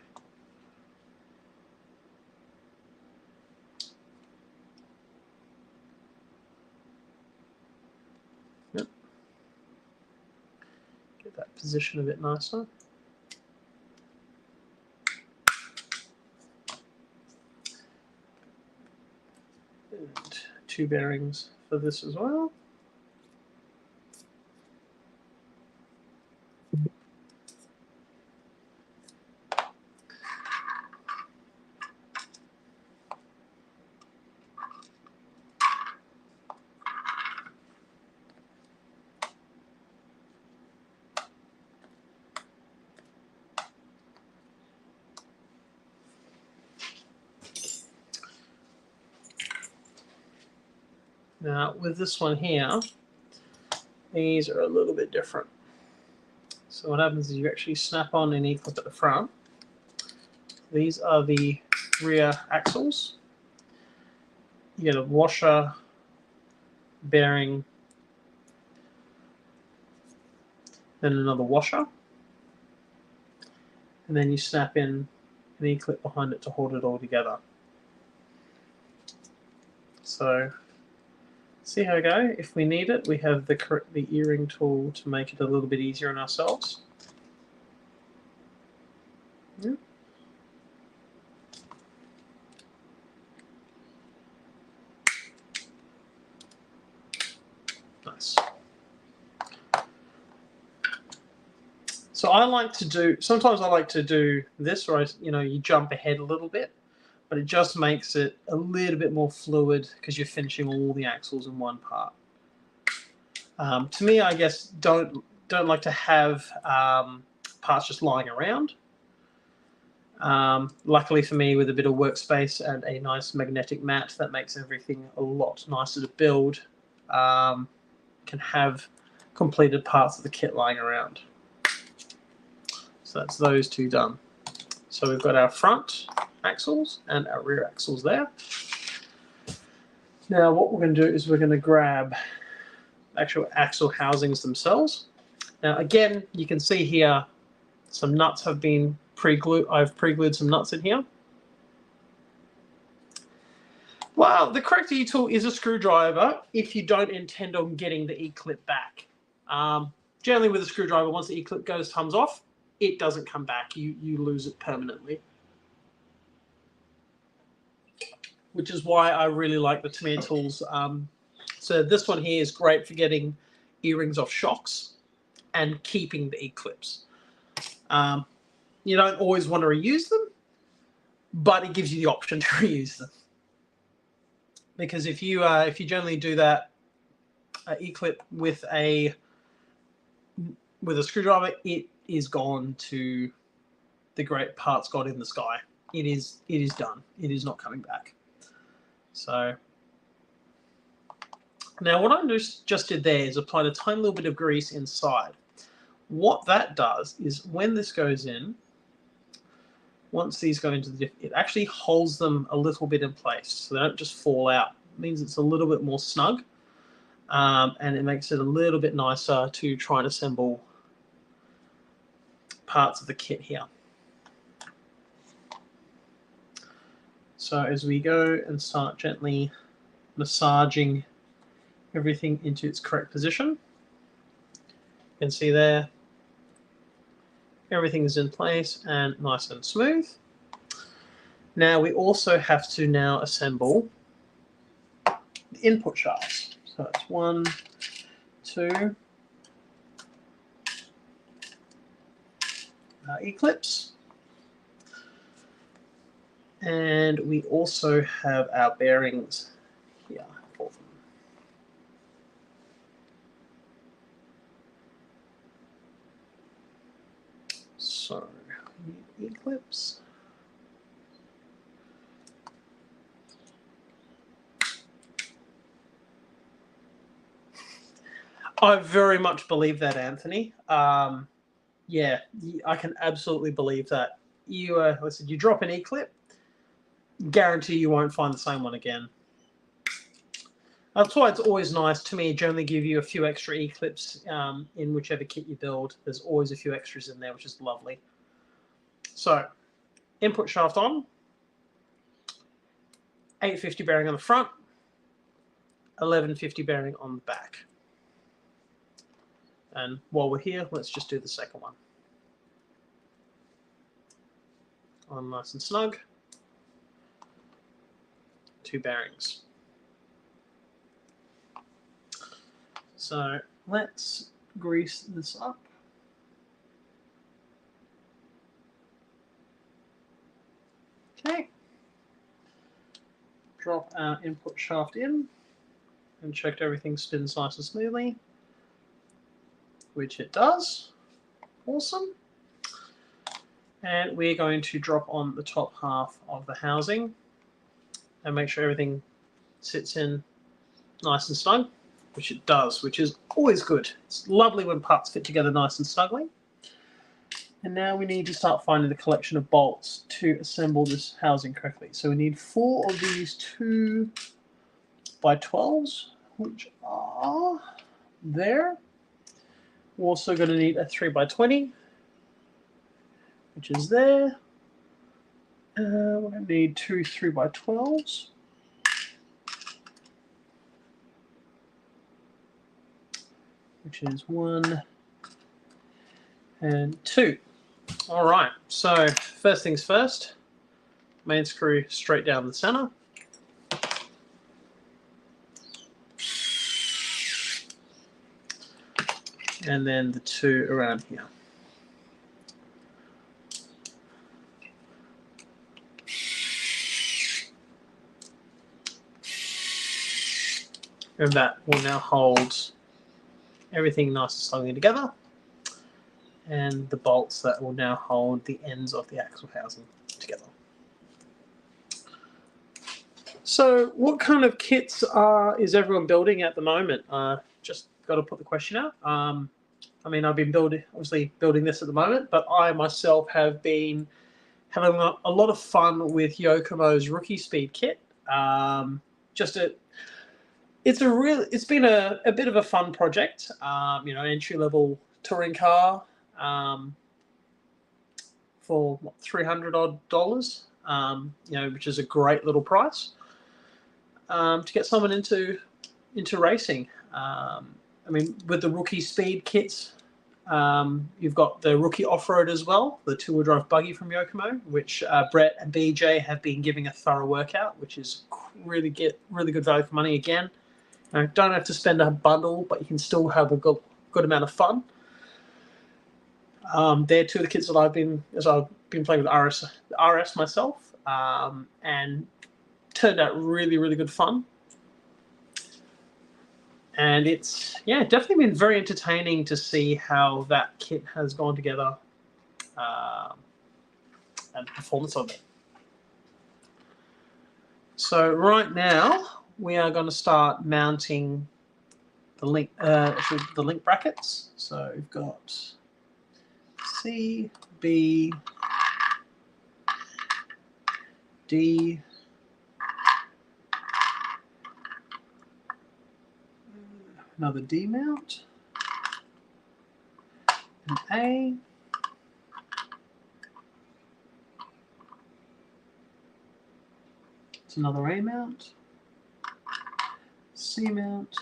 that position a bit nicer. And 2 bearings for this as well. Now, with this one here, these are a little bit different. So what happens is you actually snap on an E-clip at the front. These are the rear axles. You get a washer, bearing, then another washer, and then you snap in an E-clip behind it to hold it all together. So see how I go? If we need it, we have the earring tool to make it a little bit easier on ourselves. Yeah. Nice. So I like to do, sometimes I like to do this, where you jump ahead a little bit, but it just makes it a little bit more fluid because you're finishing all the axles in one part. To me, I guess, don't like to have parts just lying around. Luckily for me, with a bit of workspace and a nice magnetic mat, that makes everything a lot nicer to build. Can have completed parts of the kit lying around. So that's those 2 done. So we've got our front axles and our rear axles there. Now what we're going to do is we're going to grab actual axle housings themselves. Now again, you can see here some nuts have been pre-glued. I've pre-glued some nuts in here. Well, the correct E-tool is a screwdriver if you don't intend on getting the E-clip back. Generally with a screwdriver, once the E-clip comes off, it doesn't come back. You lose it permanently. Which is why I really like the Tamiya tools. So this one here is great for getting earrings off shocks and keeping the E-clips. You don't always want to reuse them, but it gives you the option to reuse them. Because if you generally do that E-clip with a screwdriver, it is gone to the great parts God in the sky. It is done. It is not coming back. So now what I just did there is applied a tiny little bit of grease inside. What that does is when this goes in, once these go into it actually holds them a little bit in place, so they don't just fall out. It means it's a little bit more snug, and it makes it a little bit nicer to try and assemble parts of the kit here. So as we go and start gently massaging everything into its correct position, you can see there everything is in place and nice and smooth. Now we also have to now assemble the input shafts. So it's 1, 2 E-clips. And we also have our bearings here for them. So, E-clips. I very much believe that, Anthony. Yeah, I can absolutely believe that. Like I said, you drop an E-clip, guarantee you won't find the same one again. That's why it's always nice to me, generally give you a few extra E-clips in whichever kit you build. There's always a few extras in there, which is lovely. So, input shaft on, 850 bearing on the front, 1150 bearing on the back. And while we're here, let's just do the second one. On nice and snug. 2 bearings. So let's grease this up. Okay. Drop our input shaft in and check everything spins nice and smoothly, which it does. Awesome. And we're going to drop on the top half of the housing and make sure everything sits in nice and snug, which it does, which is always good. It's lovely when parts fit together nice and snugly. And now we need to start finding the collection of bolts to assemble this housing correctly. So we need 4 of these 2x12s, which are there. We're also going to need a 3x20, which is there. We're going to need 2 3x12s. Which is 1 and 2. All right, so first things first, main screw straight down the center. And then the 2 around here. And that will now hold everything nice and snugly together. And the bolts that will now hold the ends of the axle housing together. So what kind of kits is everyone building at the moment? Just got to put the question out. I mean, I've been obviously building this at the moment, but I myself have been having a lot of fun with Yokomo's Rookie Speed kit. It's been a bit of a fun project. You know, entry-level touring car for what, $300 odd, you know, which is a great little price to get someone into racing. I mean, with the Rookie Speed kits, you've got the Rookie Off-Road as well, the 2-wheel drive buggy from Yokomo, which Brett and BJ have been giving a thorough workout, which is really good value for money again. You don't have to spend a bundle, but you can still have a good amount of fun. They're 2 of the kits that I've been playing with RS myself, and turned out really good fun. And it's definitely been very entertaining to see how that kit has gone together, and the performance of it. So right now we are going to start mounting the link brackets. So we've got C, B, D, another D mount, an A, it's another A mount, C mount,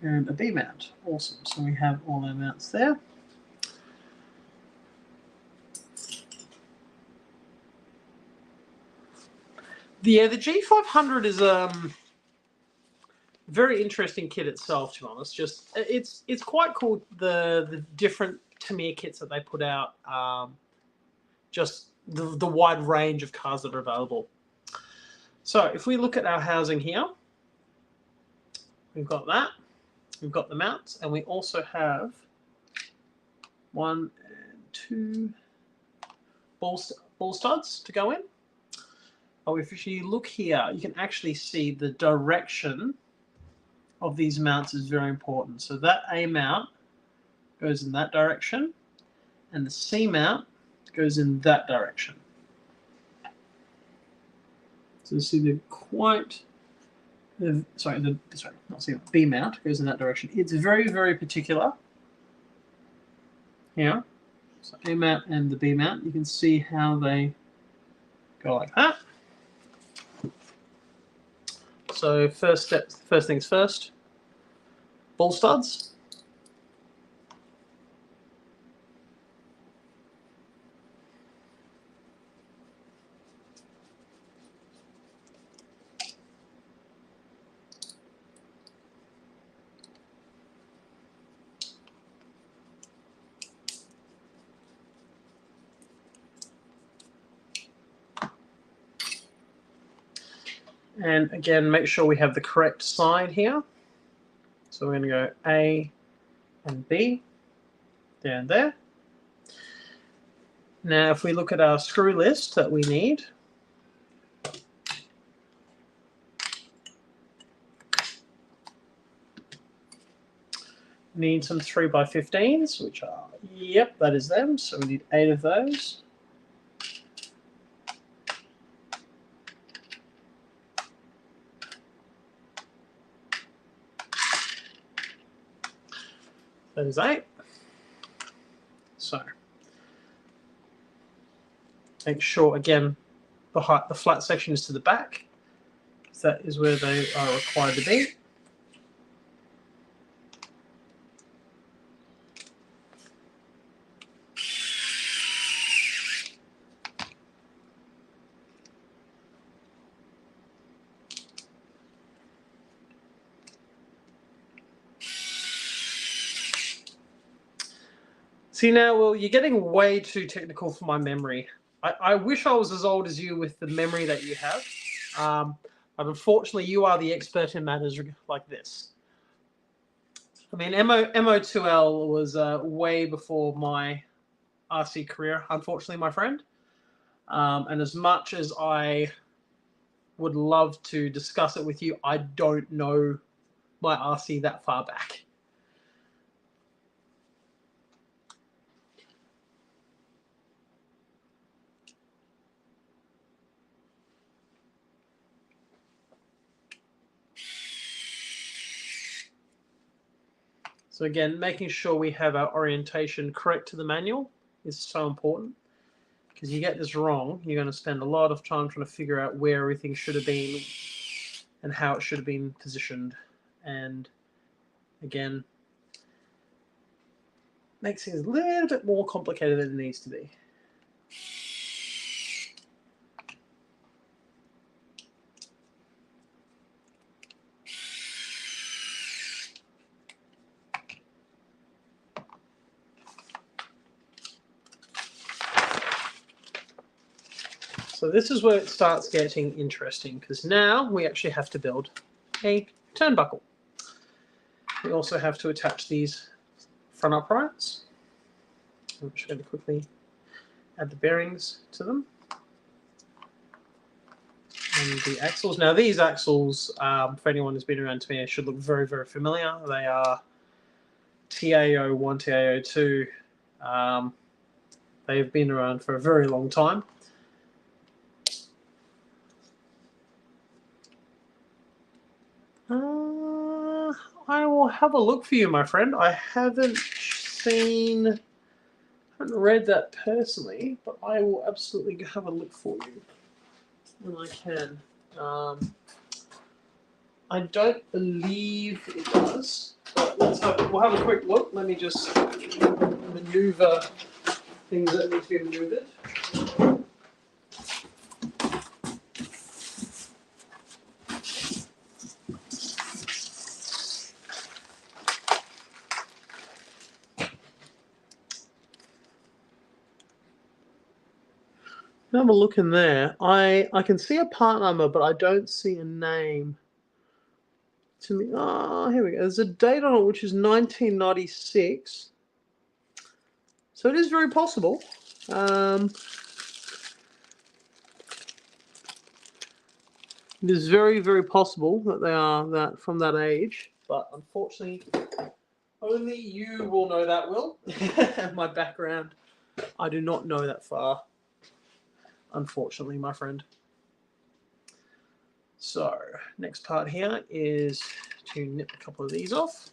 and a B mount. Awesome. So we have all our mounts there. Yeah, the G500 is very interesting kit itself, to be honest. Just it's quite cool, the different Tamiya kits that they put out. Just the wide range of cars that are available. So if we look at our housing here, we've got that. We've got the mounts, and we also have 1 and 2 ball studs to go in. Oh, if you look here, you can actually see the direction of these mounts is very important. So that A mount goes in that direction, and the C mount goes in that direction. So you see they're quite... B mount goes in that direction. It's very particular. Here, so A mount and the B mount, you can see how they go like that. So first things first, ball studs. And again, make sure we have the correct side here. So we're going to go A and B, there and there. Now, if we look at our screw list that we need, we need some 3x15s, which are, yep, that is them. So we need 8 of those. That is 8. So make sure, again, the flat section is to the back. That is where they are required to be. See now, well, you're getting way too technical for my memory. I wish I was as old as you with the memory that you have. But unfortunately, you are the expert in matters like this. I mean, MO2L was way before my RC career, unfortunately, my friend. And as much as I would love to discuss it with you, I don't know my RC that far back. So again, making sure we have our orientation correct to the manual is so important, because you get this wrong, you're going to spend a lot of time trying to figure out where everything should have been and how it should have been positioned. And again, makes things a little bit more complicated than it needs to be. So this is where it starts getting interesting, because now we actually have to build a turnbuckle. We also have to attach these front uprights. I'm just going to quickly add the bearings to them. And the axles. Now these axles, for anyone who's been around Tamiya, should look very, very familiar. They are TAO1, TAO2. They've been around for a very long time. I will have a look for you, my friend. I haven't read that personally, but I will absolutely have a look for you when I can. I don't believe it does, but we'll have a quick look. Let me just maneuver things that need to be maneuvered. Have a look in there. I can see a part number, but I don't see a name. To me, here we go. There's a date on it, which is 1996. So it is very possible. It is very, very possible that they are from that age. But unfortunately, only you will know that, Will. My background, I do not know that far. Unfortunately, my friend. So, next part here is to nip a couple of these off.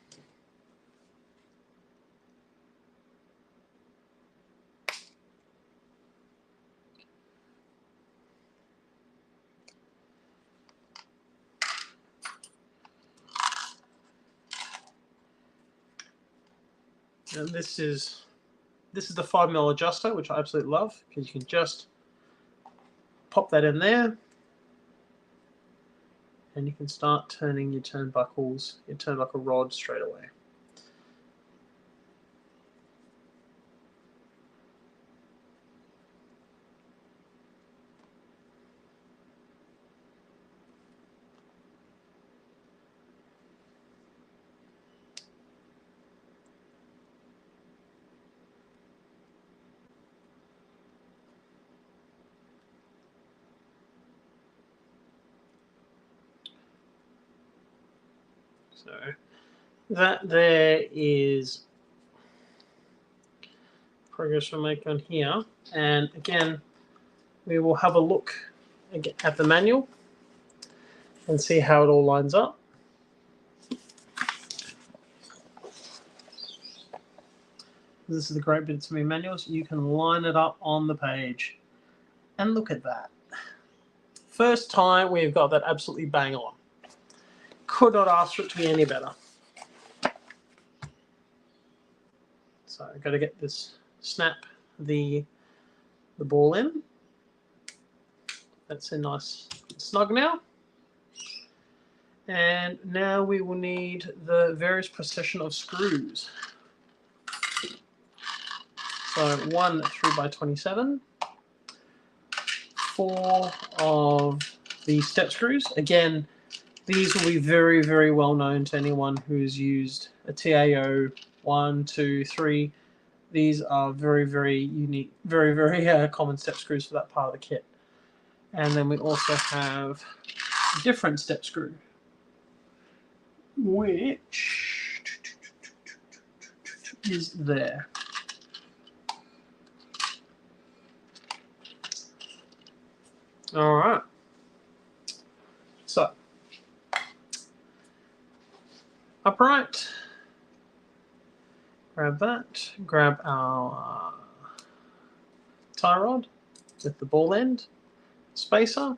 And this is the 5mm adjuster, which I absolutely love, because you can just pop that in there and you can start turning your turnbuckle rod straight away. So that there is progress we'll make on here. And again, we will have a look at the manual and see how it all lines up. This is the great bit of Tamiya manuals. You can line it up on the page. And look at that. First time we've got that absolutely bang on. Could not ask for it to be any better. So I've got to get this, snap the ball in. That's a nice snug now. And now we will need the various procession of screws. So 1 3x27, 4 of the step screws. Again, these will be very, very well known to anyone who's used a TAO 1, 2, 3. These are very, very unique, very, very common step screws for that part of the kit. And then we also have a different step screw, which is there. All right. So, upright. Grab that. Grab our tie rod with the ball end spacer,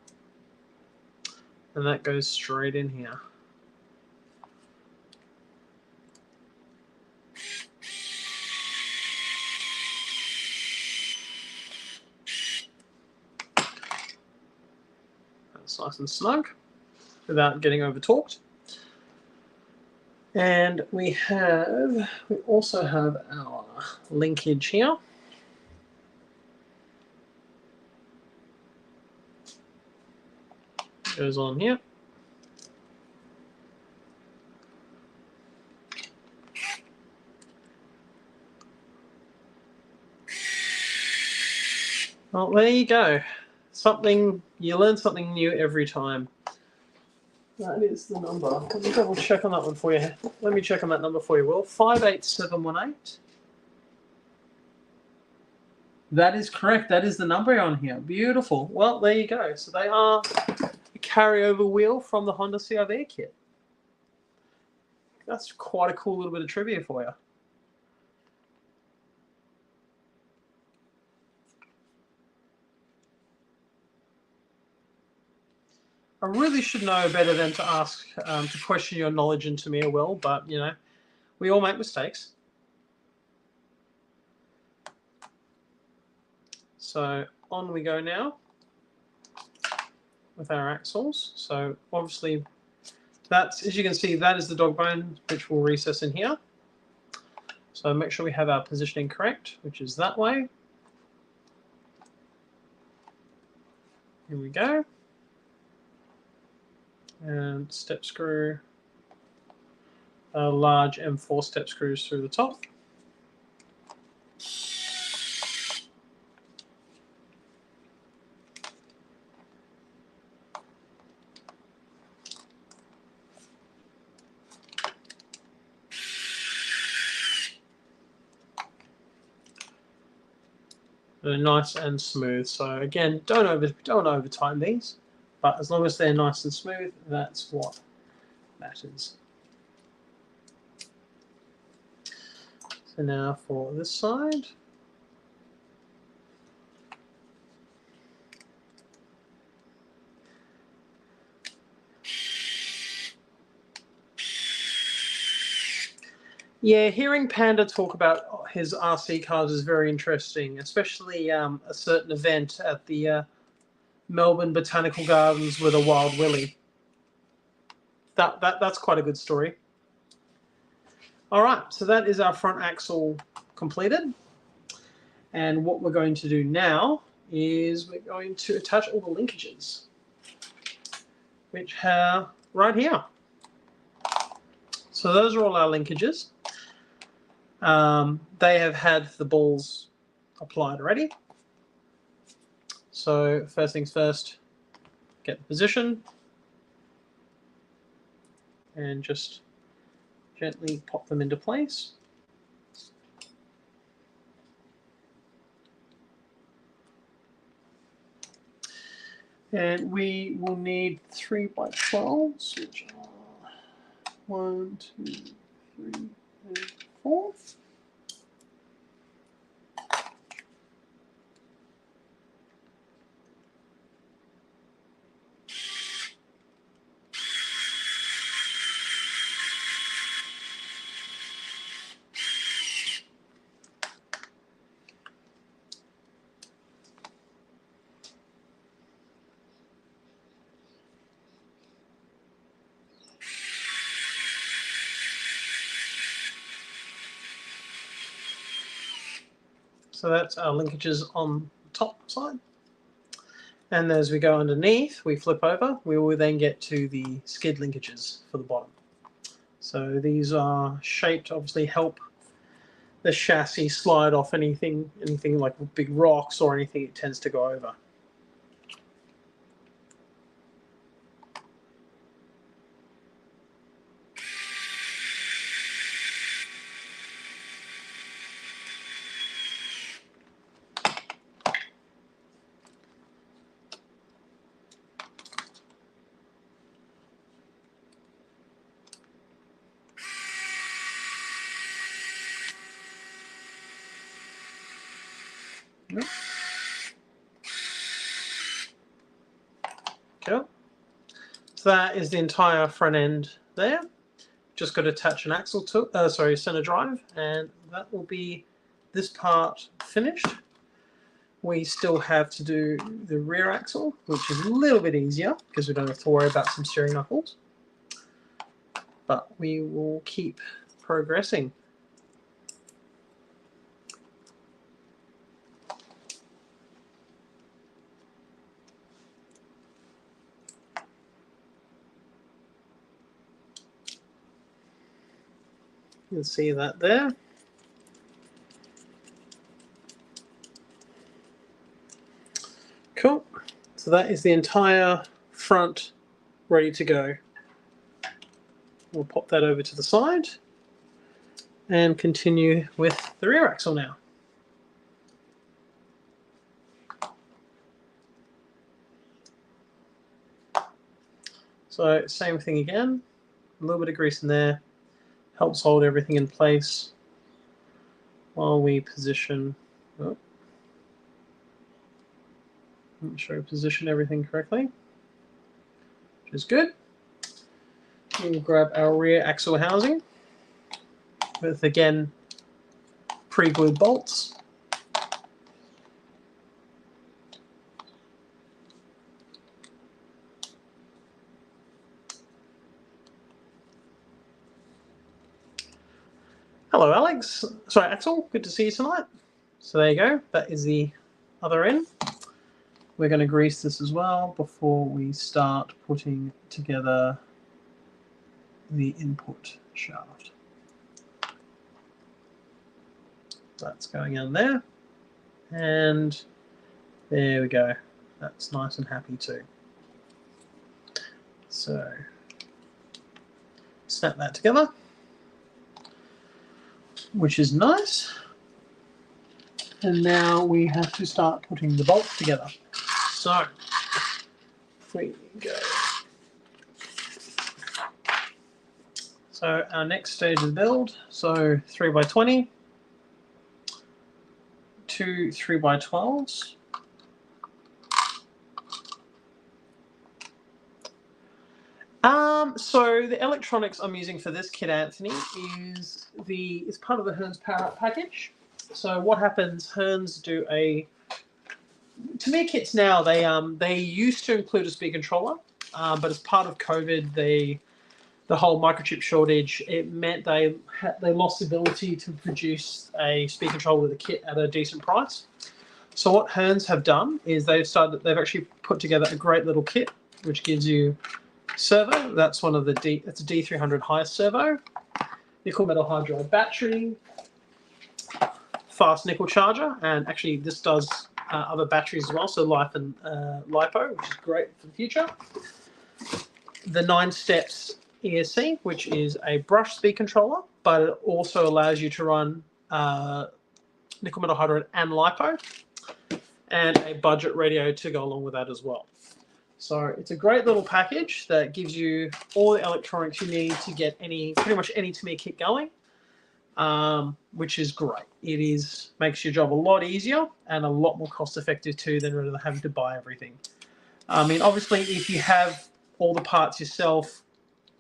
and that goes straight in here. That's nice and snug without getting over torqued. And we also have our linkage here. Goes on here. Well, there you go. You learn something new every time. That is the number. Let me double check on that one for you. Let me check on that number for you, Will. 58718. That is correct. That is the number on here. Beautiful. Well, there you go. So they are a carryover wheel from the Honda CR-V kit. That's quite a cool little bit of trivia for you. I really should know better than to ask, to question your knowledge in Tamiya, Will, but, you know, we all make mistakes. So on we go now with our axles. So obviously, that's, as you can see, that is the dog bone, which will recess in here. So make sure we have our positioning correct, which is that way. Here we go. And step screw, large M4 step screws through the top. They're nice and smooth. So again, don't over time these, but as long as they're nice and smooth, that's what matters. So now for this side. Yeah, hearing Panda talk about his RC cars is very interesting, especially a certain event at the Melbourne Botanical Gardens with a Wild Willie. That's quite a good story. All right, so that is our front axle completed. And what we're going to do now is we're going to attach all the linkages, which are right here. So those are all our linkages. They have had the balls applied already. So first things first, get the position and just gently pop them into place. And we will need 3x12s, which are 1, 2, 3, and 4. So that's our linkages on the top side. And as we go underneath, we flip over, we will then get to the skid linkages for the bottom. So these are shaped to obviously help the chassis slide off anything like big rocks or anything it tends to go over. Cool. So that is the entire front end there. Just got to attach an axle to, center drive, and that will be this part finished. We still have to do the rear axle, which is a little bit easier because we don't have to worry about some steering knuckles. But we will keep progressing. You can see that there. Cool. So that is the entire front ready to go. We'll pop that over to the side and continue with the rear axle now. So same thing again, a little bit of grease in there, helps hold everything in place while we position, make sure we position everything correctly, which is good. We'll grab our rear axle housing with, again, pre-glued bolts. Hello, Alex. Sorry, Axel. Good to see you tonight. So there you go. That is the other end. We're going to grease this as well before we start putting together the input shaft. That's going in there. And there we go. That's nice and happy too. So snap that together, which is nice. And now we have to start putting the bolts together. So if we go. So our next stage of the build, so 3x20, 2 3x12s, So the electronics I'm using for this kit, Anthony, is part of the Hearns Power Up package. So what happens? Hearns do Tamiya kits now. They used to include a speed controller, but as part of COVID, the whole microchip shortage, it meant they lost the ability to produce a speed controller with a kit at a decent price. So what Hearns have done is they've actually put together a great little kit, which gives you servo. That's one of the it's a D300 highest servo, nickel metal hydride battery, fast nickel charger, and actually this does other batteries as well, so life and LiPo, which is great for the future. The 9 steps ESC, which is a brush speed controller, but it also allows you to run nickel metal hydride and LiPo, and a budget radio to go along with that as well. So it's a great little package that gives you all the electronics you need to get pretty much any Tamiya kit going, which is great. It makes your job a lot easier and a lot more cost effective too than rather than having to buy everything. I mean, obviously, if you have all the parts yourself,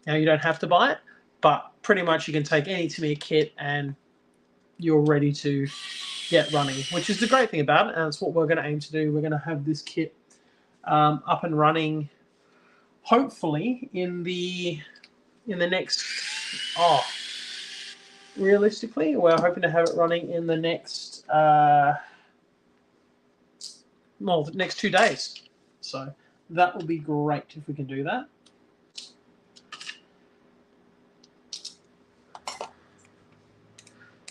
you don't have to buy it, but pretty much you can take any Tamiya kit and you're ready to get running, which is the great thing about it, and it's what we're going to aim to do. We're going to have this kit up and running, hopefully in the next. Realistically, we're hoping to have it running in the next the next 2 days. So that will be great if we can do that.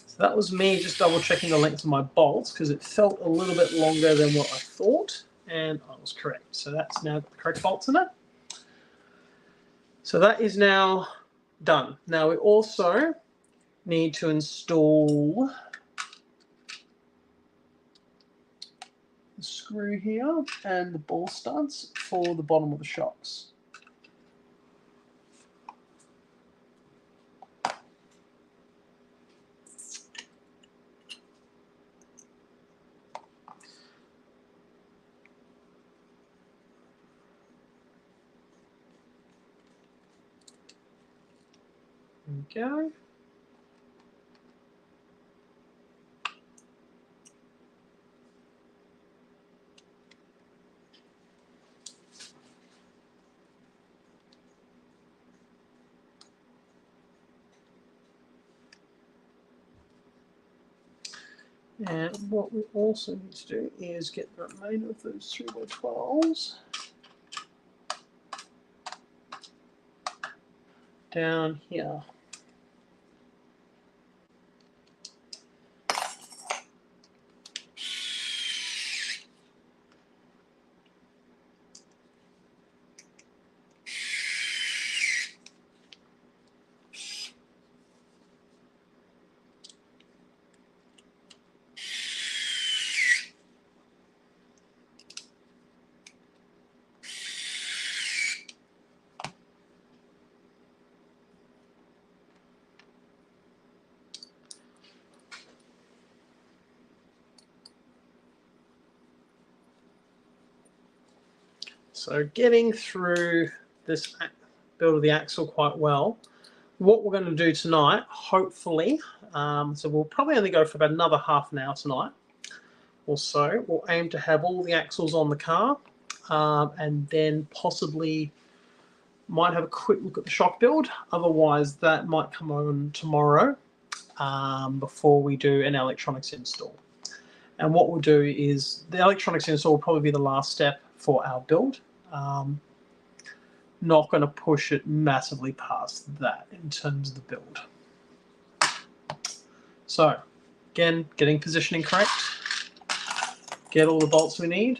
So that was me just double checking the length of my bolts because it felt a little bit longer than what I thought, and I was correct. So that's now got the correct bolts in it. So that is now done. Now we also need to install the screw here and the ball studs for the bottom of the shocks. There we go. And what we also need to do is get the remainder of those 3x12s down here. So getting through this build of the axle quite well. What we're going to do tonight, hopefully, so we'll probably only go for about another half an hour tonight or so. We'll aim to have all the axles on the car, and then possibly might have a quick look at the shock build. Otherwise, that might come on tomorrow before we do an electronics install. And what we'll do is the electronics install will probably be the last step for our build. Not going to push it massively past that in terms of the build. So, again, getting positioning correct. Get all the bolts we need.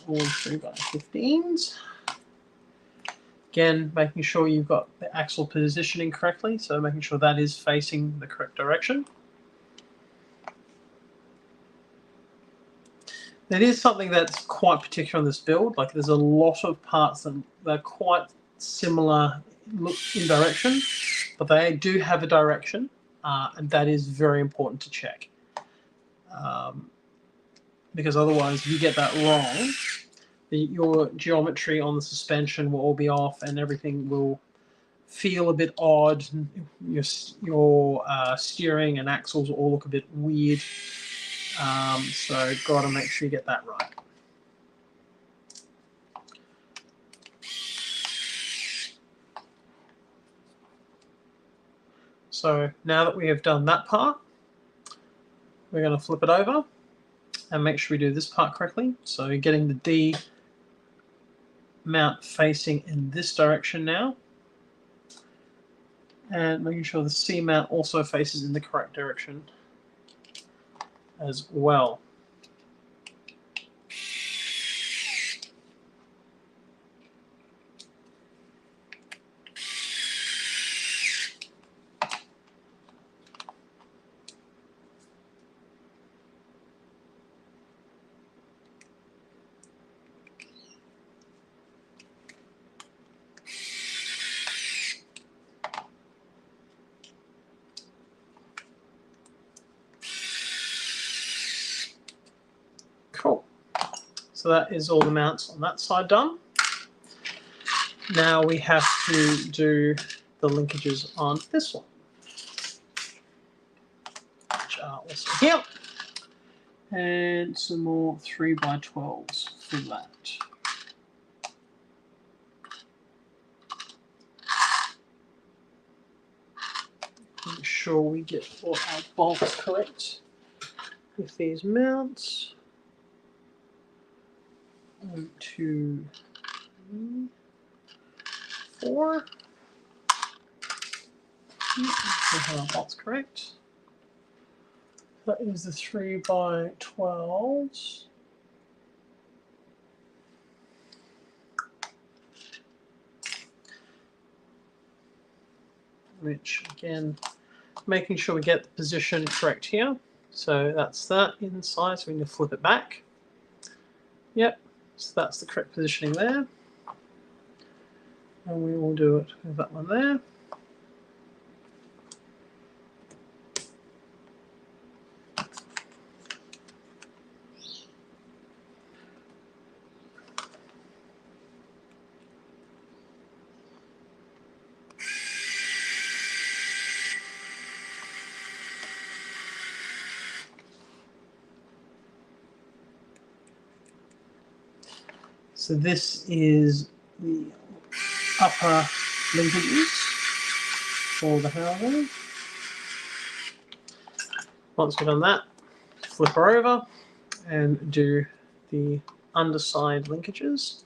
All 3x15s. Again, making sure you've got the axle positioning correctly, so making sure that is facing the correct direction. It is something that's quite particular on this build. Like, there's a lot of parts that are quite similar look in direction, but they do have a direction, and that is very important to check. Because otherwise, if you get that wrong, your geometry on the suspension will all be off, and everything will feel a bit odd. Your steering and axles will all look a bit weird. So got to make sure you get that right. So now that we have done that part, we're going to flip it over and make sure we do this part correctly. So getting the D mount facing in this direction now, and making sure the C mount also faces in the correct direction as well. Cool. So that is all the mounts on that side done. Now we have to do the linkages on this one, which are also here, and some more 3x12s for that. Make sure we get all our bolts correct with these mounts. 1, 2, 3, 4. We have our bolts correct. That is the 3x12s. Which again, making sure we get the position correct here. So that's that inside, so we need to flip it back. Yep, so that's the correct positioning there. And we will do it with that one there. So this is the upper linkages for the housing. Once we've done that, flip her over and do the underside linkages.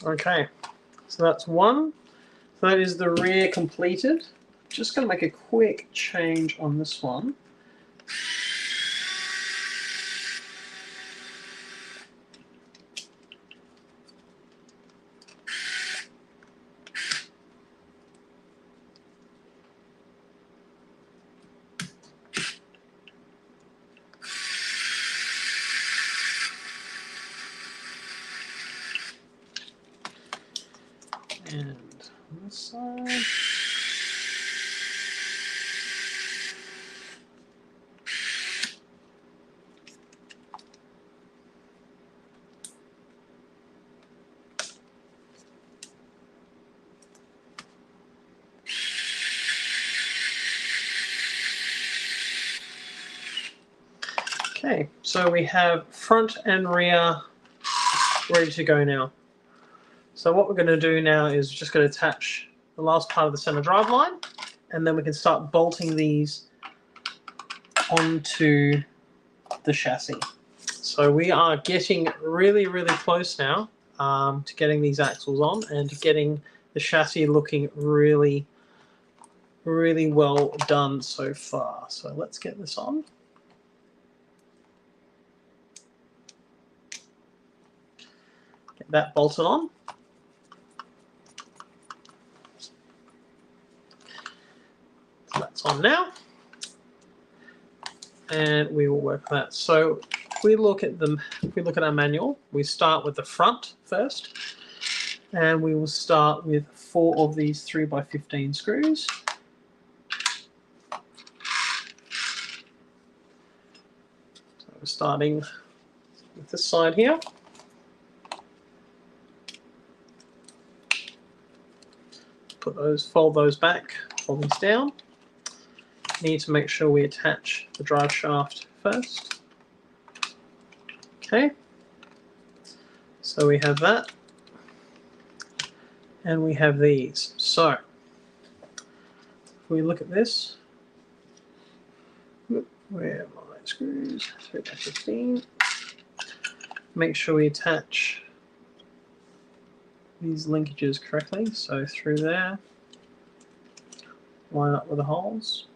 Okay, so that's one. So that is the rear completed. Just going to make a quick change on this one. And on this side. Okay, so we have front and rear ready to go now. So what we're going to do now is just going to attach the last part of the center drive line, and then we can start bolting these onto the chassis. So we are getting really, really close now to getting these axles on and to getting the chassis looking really, really well done so far. So let's get this on. Get that bolted on. So that's on now. And we will work that. So if we look at them, if we look at our manual, we start with the front first, and we will start with 4 of these 3x15 screws. So we're starting with this side here. Put those, fold those back, fold these down. Need to make sure we attach the drive shaft first. Okay, so we have that, and we have these. So if we look at this, where are my screws? 3x15. Make sure we attach these linkages correctly. So through there, line up with the holes.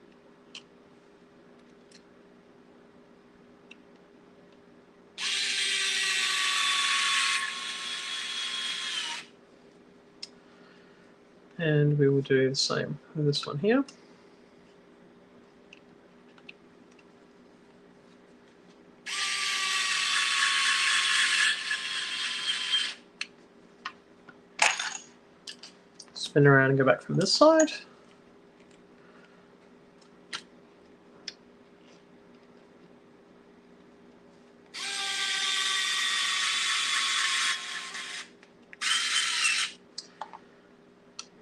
And we will do the same with this one here. Spin around and go back from this side.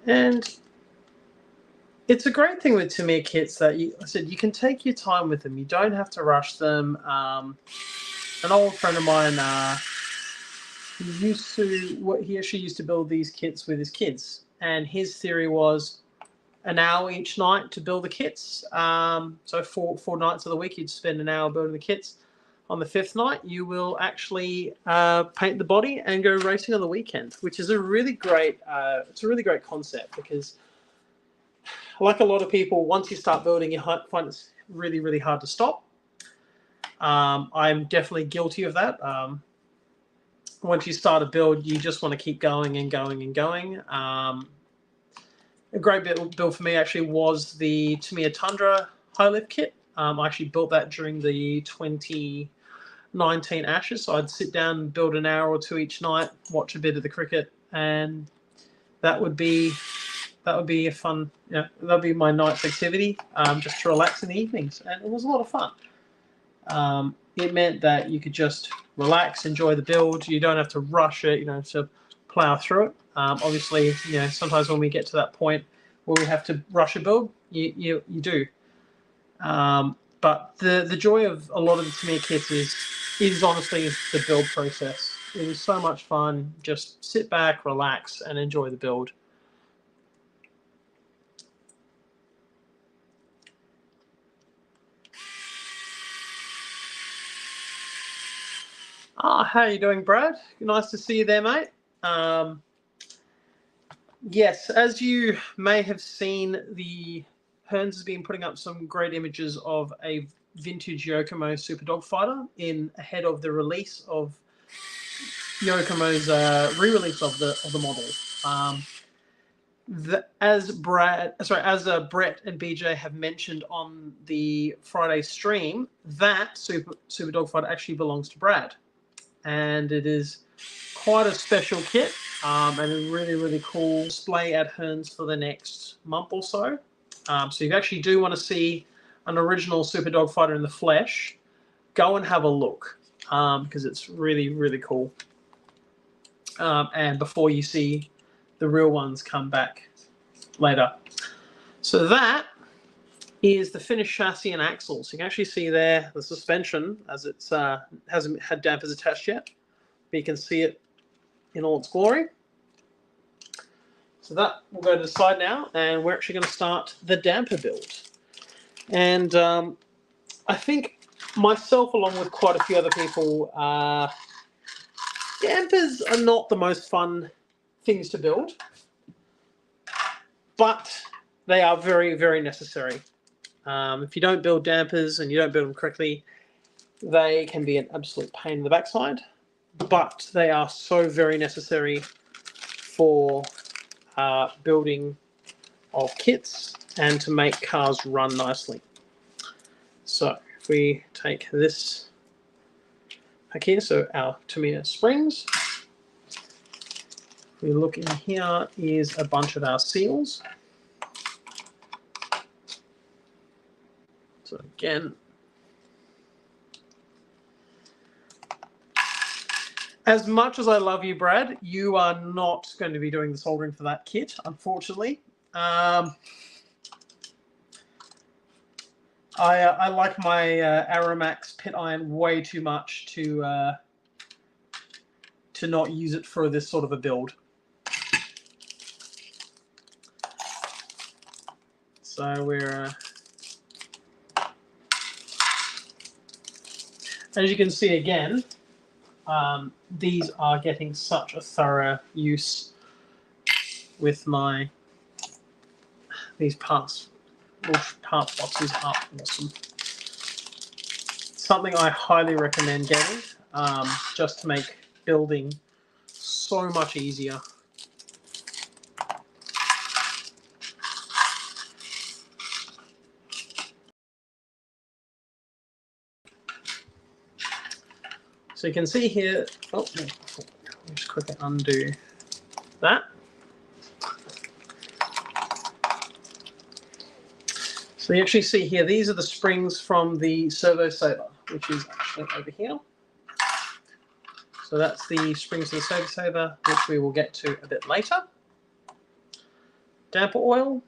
And it's a great thing with Tamiya kits that I said you can take your time with them. You don't have to rush them. An old friend of mine, he actually used to build these kits with his kids, and his theory was an hour each night to build the kits. So four nights of the week, you'd spend an hour building the kits. On the 5th night, you will actually paint the body and go racing on the weekend, which is a really great. It's a really great concept because, like a lot of people, once you start building, you find it's really, really hard to stop. I'm definitely guilty of that. Once you start a build, you just want to keep going and going and going. A great build for me actually was the Tamiya Tundra high lift kit. I actually built that during the 2019 Ashes. So I'd sit down and build an hour or 2 each night, watch a bit of the cricket, and that would be a fun, that would be my night's activity, just to relax in the evenings, and it was a lot of fun. It meant that you could just relax, enjoy the build. You don't have to rush it, to plow through it. Obviously, sometimes when we get to that point where we have to rush a build, you do. But the joy of a lot of the Tamiya kits is honestly the build process. It is so much fun. Just sit back, relax, and enjoy the build. How are you doing, Brad? Nice to see you there, mate. Yes, as you may have seen, the Hearns has been putting up some great images of a vintage Yokomo Super Dogfighter ahead of the release of Yokomo's re-release of the model. As Brett and BJ have mentioned on the Friday stream, that Super Dogfighter actually belongs to Brad, and it is quite a special kit, and a really, really cool display at Hearns for the next month or so. So if you actually do want to see an original Super Dogfighter in the flesh, go and have a look, because it's really, really cool. And before you see the real ones come back later. So that is the finished chassis and axles. You can actually see there the suspension, as it's hasn't had dampers attached yet, but you can see it in all its glory. So that will go to the side now, and we're actually going to start the damper build. And I think myself, along with quite a few other people, dampers are not the most fun things to build, but they are very, very necessary. If you don't build dampers and you don't build them correctly, they can be an absolute pain in the backside. but they are so very necessary for building of kits and to make cars run nicely. So if we take this back here, so our Tamiya springs, we look in here is a bunch of our seals. So again, as much as I love you, Brad, you are not going to be doing the soldering for that kit, unfortunately. I like my Aromax pit iron way too much to not use it for this sort of a build. So we're, as you can see again, these are getting such a thorough use with these parts. Parts boxes are awesome. Something I highly recommend getting, just to make building so much easier. So you can see here, oh, let me just quickly undo that. So you actually see here, these are the springs from the servo saver, which is actually over here. So that's the springs of the servo saver, which we will get to a bit later. Damper oil.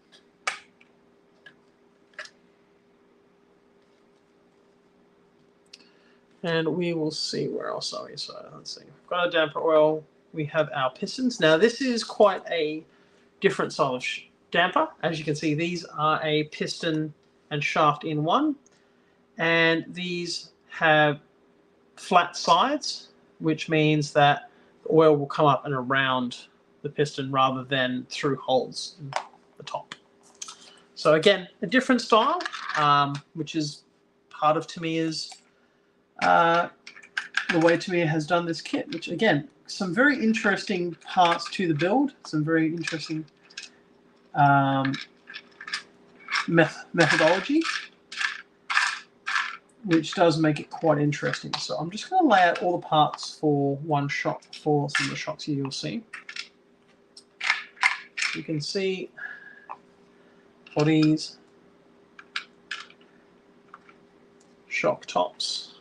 And we will see where else are we. So let's see. We've got our damper oil. We have our pistons. Now this is quite a different style of damper. As you can see, these are a piston and shaft in one. And these have flat sides, which means that the oil will come up and around the piston rather than through holes in the top. So again, a different style, which is part of Tamiya's the way Tamiya has done this kit, which again, some very interesting parts to the build, some very interesting methodology, which does make it quite interesting. So I'm just going to lay out all the parts for one shot for some of the shots here you'll see. You can see bodies, shock tops,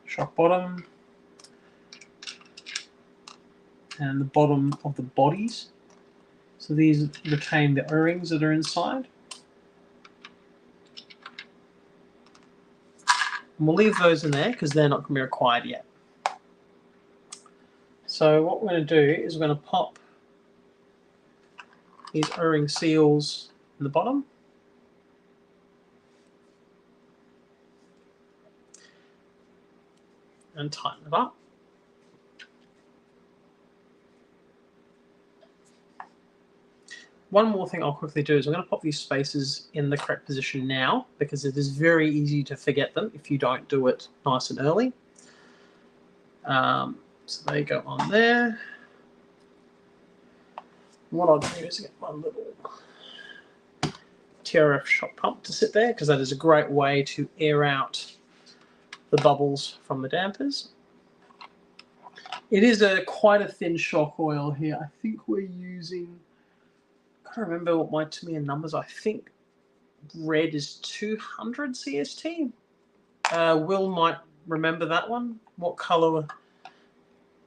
shock bottom, and the bottom of the bodies. So these retain the O-rings that are inside. And we'll leave those in there because they're not going to be required yet. So what we're going to do is we're going to pop these O-ring seals in the bottom. And tighten it up. One more thing I'll quickly do is I'm going to pop these spacers in the correct position now, because it is very easy to forget them if you don't do it nice and early. So they go on there. What I'll do is get my little TRF shock pump to sit there, because that is a great way to air out the bubbles from the dampers. It is quite a thin shock oil here. I think we're using, I can't remember what my Tamiya numbers are. I think red is 200 CST. Will might remember that one. What color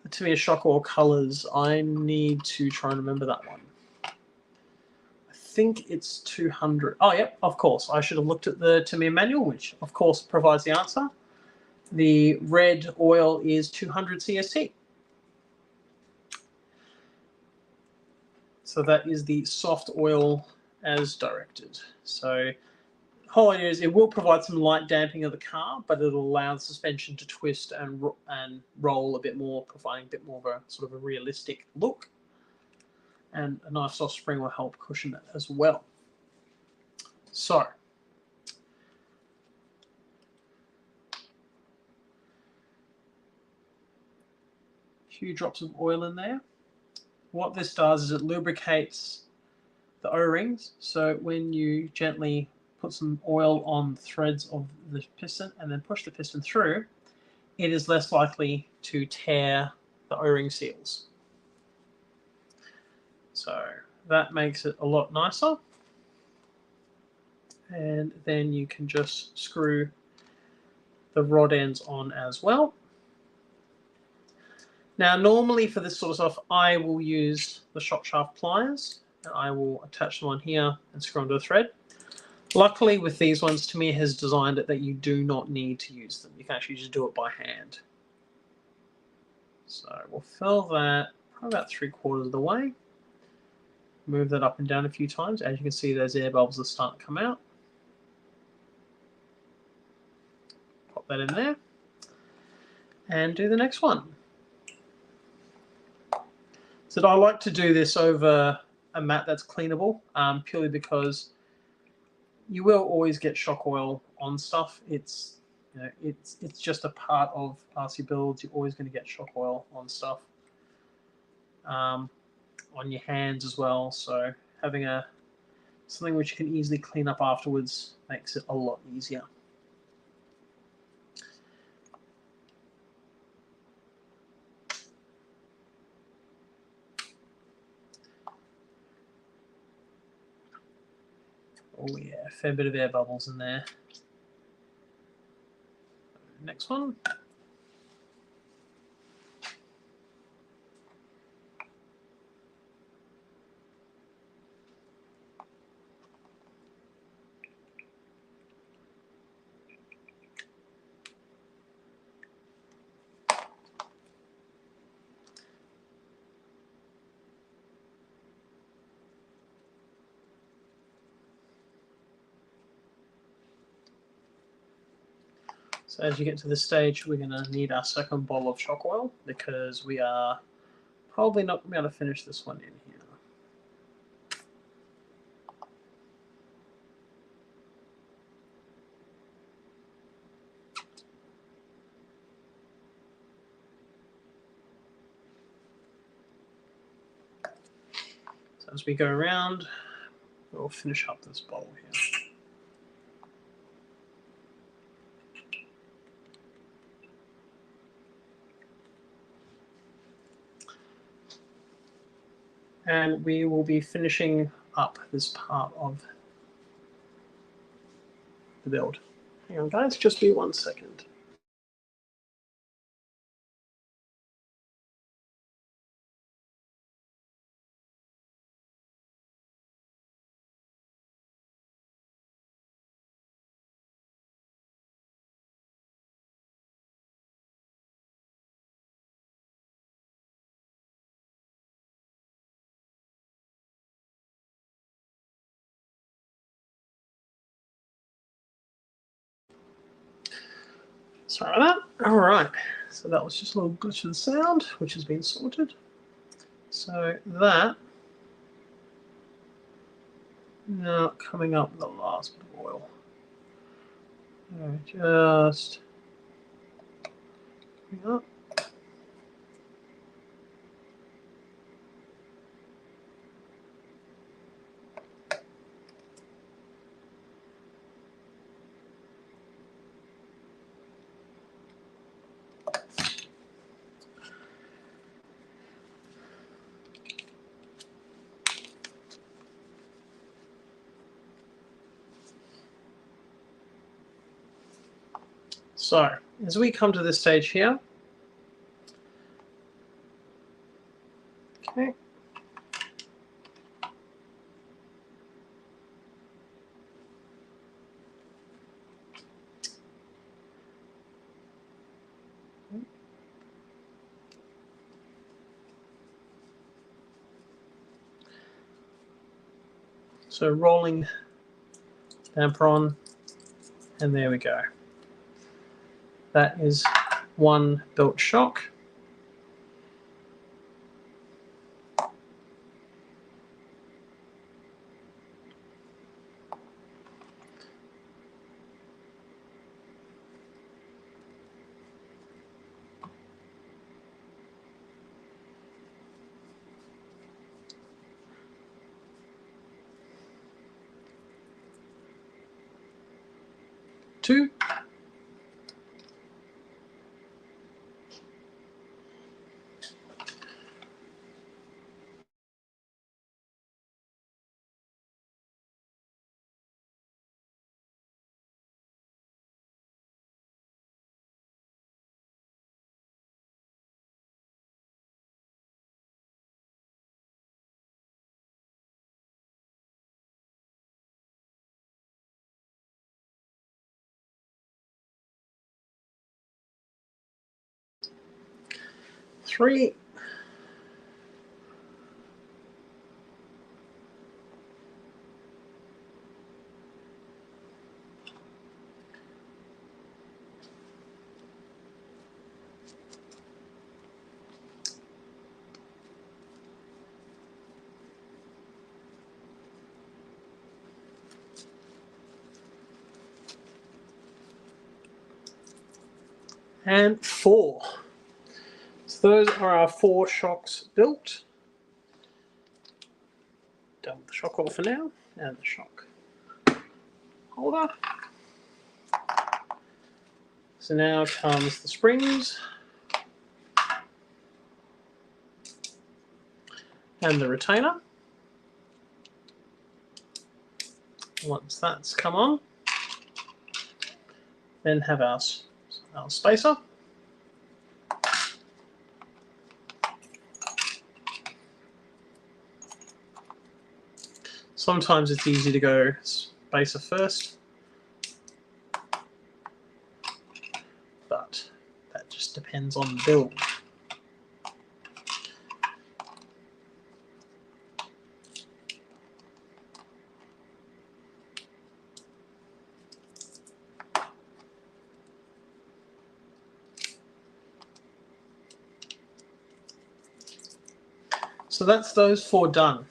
the Tamiya shock oil colors? I need to try and remember that one. I think it's 200. Oh, yep, of course. I should have looked at the Tamiya manual, which of course provides the answer. The red oil is 200 CST. So that is the soft oil as directed. So the whole idea is it will provide some light damping of the car, but it'll allow the suspension to twist and roll a bit more, providing a bit more of a sort of a realistic look. and a nice soft spring will help cushion it as well. So, a few drops of oil in there. What this does is it lubricates the O-rings, so when you gently put some oil on the threads of the piston and then push the piston through, it is less likely to tear the O-ring seals. So that makes it a lot nicer. And then you can just screw the rod ends on as well. Now, normally for this sort of stuff, I will use the shock shaft pliers, and I will attach them on here and screw onto a thread. Luckily, with these ones, Tamiya has designed it that you do not need to use them. You can actually just do it by hand. So we'll fill that probably about 3/4 of the way. Move that up and down a few times. As you can see, those air bubbles are starting to come out. Pop that in there. And do the next one. So I like to do this over a mat that's cleanable, purely because you will always get shock oil on stuff. It's just a part of RC builds. You're always going to get shock oil on stuff, on your hands as well. So having something which you can easily clean up afterwards makes it a lot easier. Oh yeah, a fair bit of air bubbles in there. Next one. So as you get to this stage, we're going to need our second bottle of shock oil, because we are probably not going to be able to finish this one in here. So as we go around, we'll finish up this bottle here. And we will be finishing up this part of the build. Hang on guys, just be 1 second. Sorry about that. All right, so that was just a little glitch of the sound, which has been sorted. So that, now coming up with the last bit of oil. Just coming up. So as we come to this stage here, okay, so rolling damper on, and there we go. That is one built shock. 2. Three. And 4. So those are our 4 shocks built. Done with the shock holder for now, and the shock holder. So now comes the springs and the retainer. Once that's come on, then have our spacer. Sometimes it's easy to go spacer first, but that just depends on the build. So that's those 4 done.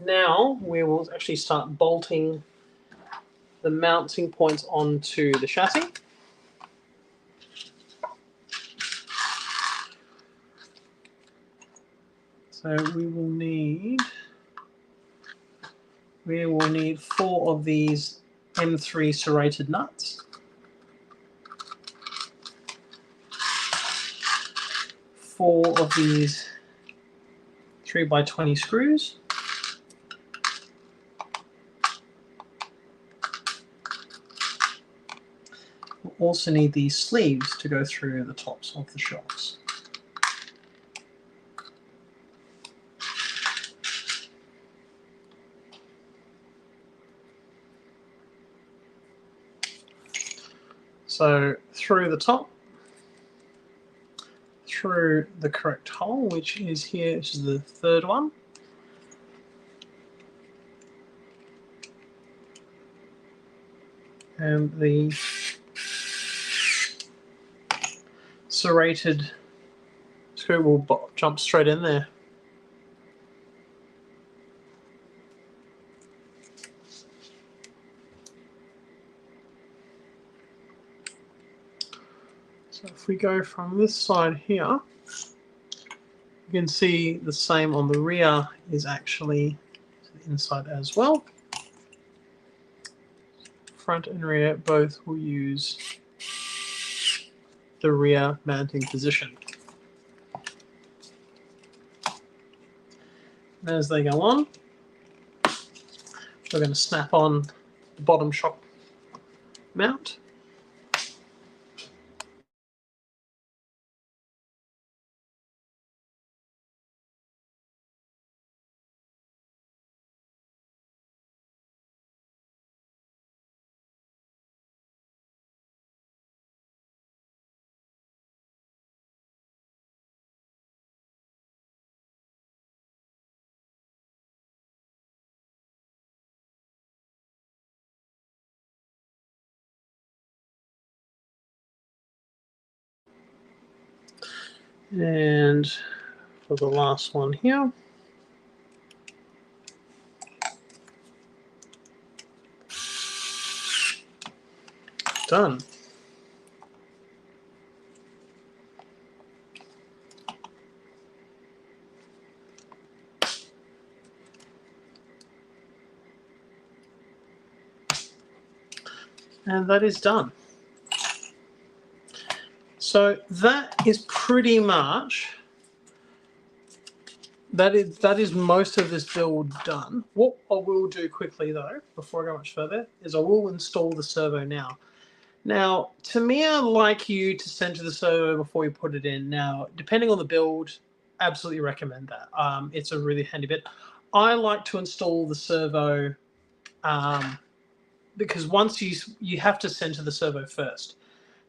Now we will actually start bolting the mounting points onto the chassis. So we will need 4 of these M3 serrated nuts. 4 of these 3x20 screws. We'll also need these sleeves to go through the tops of the shocks. So through the top, through the correct hole, which is here, which is the 3rd one. And the serrated screw will jump straight in there. So if we go from this side here, you can see the same on the rear is actually to the inside as well. Front and rear both will use the rear mounting position. And as they go on, we're going to snap on the bottom shock mount. And for the last one here, done. And that is done. So that is pretty much, that is most of this build done. What I will do quickly though, before I go much further, is I will install the servo now. Now, Tamiya like you to center the servo before you put it in. Now, depending on the build, absolutely recommend that. It's a really handy bit. I like to install the servo because once you have to center the servo first.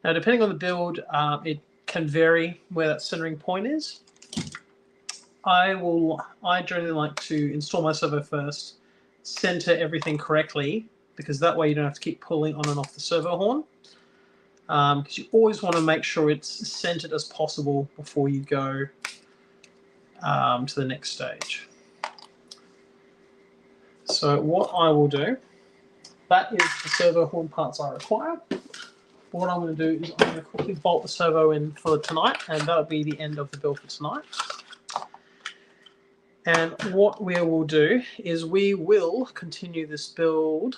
Now, depending on the build, it can vary where that centering point is. I generally like to install my servo first, center everything correctly, because that way you don't have to keep pulling on and off the servo horn. Because you always want to make sure it's centered as possible before you go to the next stage. So what I will do, that is the servo horn parts I require. What I'm going to do is I'm going to quickly bolt the servo in for tonight, and that'll be the end of the build for tonight. And what we will do is we will continue this build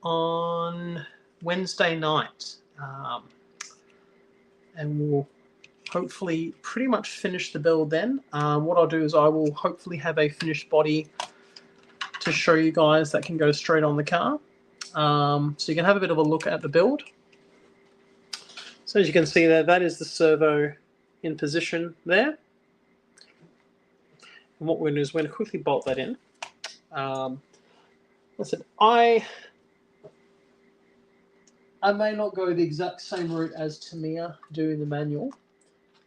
on Wednesday night. And we'll hopefully pretty much finish the build then. What I'll do is I will hopefully have a finished body to show you guys that can go straight on the car. So you can have a bit of a look at the build. So as you can see there, that is the servo in position there. And what we're going to do is we're going to quickly bolt that in. Listen, I may not go the exact same route as Tamiya do in the manual,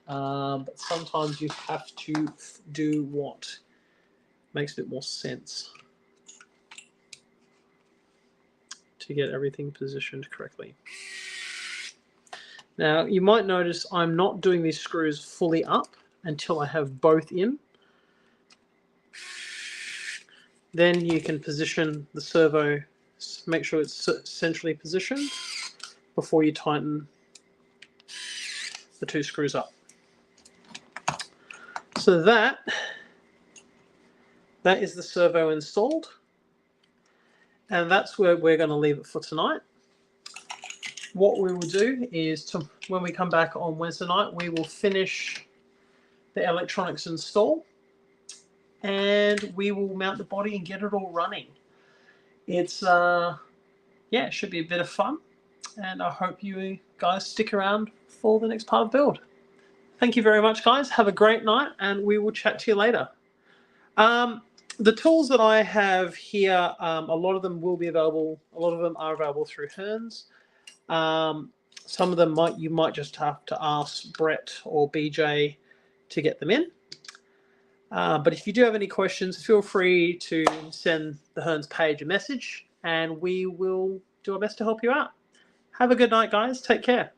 but sometimes you have to do what makes a bit more sense to get everything positioned correctly. Now, you might notice I'm not doing these screws fully up until I have both in. Then you can position the servo, make sure it's centrally positioned before you tighten the two screws up. So that is the servo installed, and that's where we're going to leave it for tonight. What we will do is, when we come back on Wednesday night, we will finish the electronics install, and we will mount the body and get it all running. It's yeah, it should be a bit of fun, and I hope you guys stick around for the next part of the build. Thank you very much, guys. Have a great night, and we will chat to you later. The tools that I have here, a lot of them will be available. A lot of them are available through Hearns. Some of them you might just have to ask Brett or BJ to get them in. But if you do have any questions, feel free to send the Hearns page a message, and we will do our best to help you out. Have a good night, guys. Take care.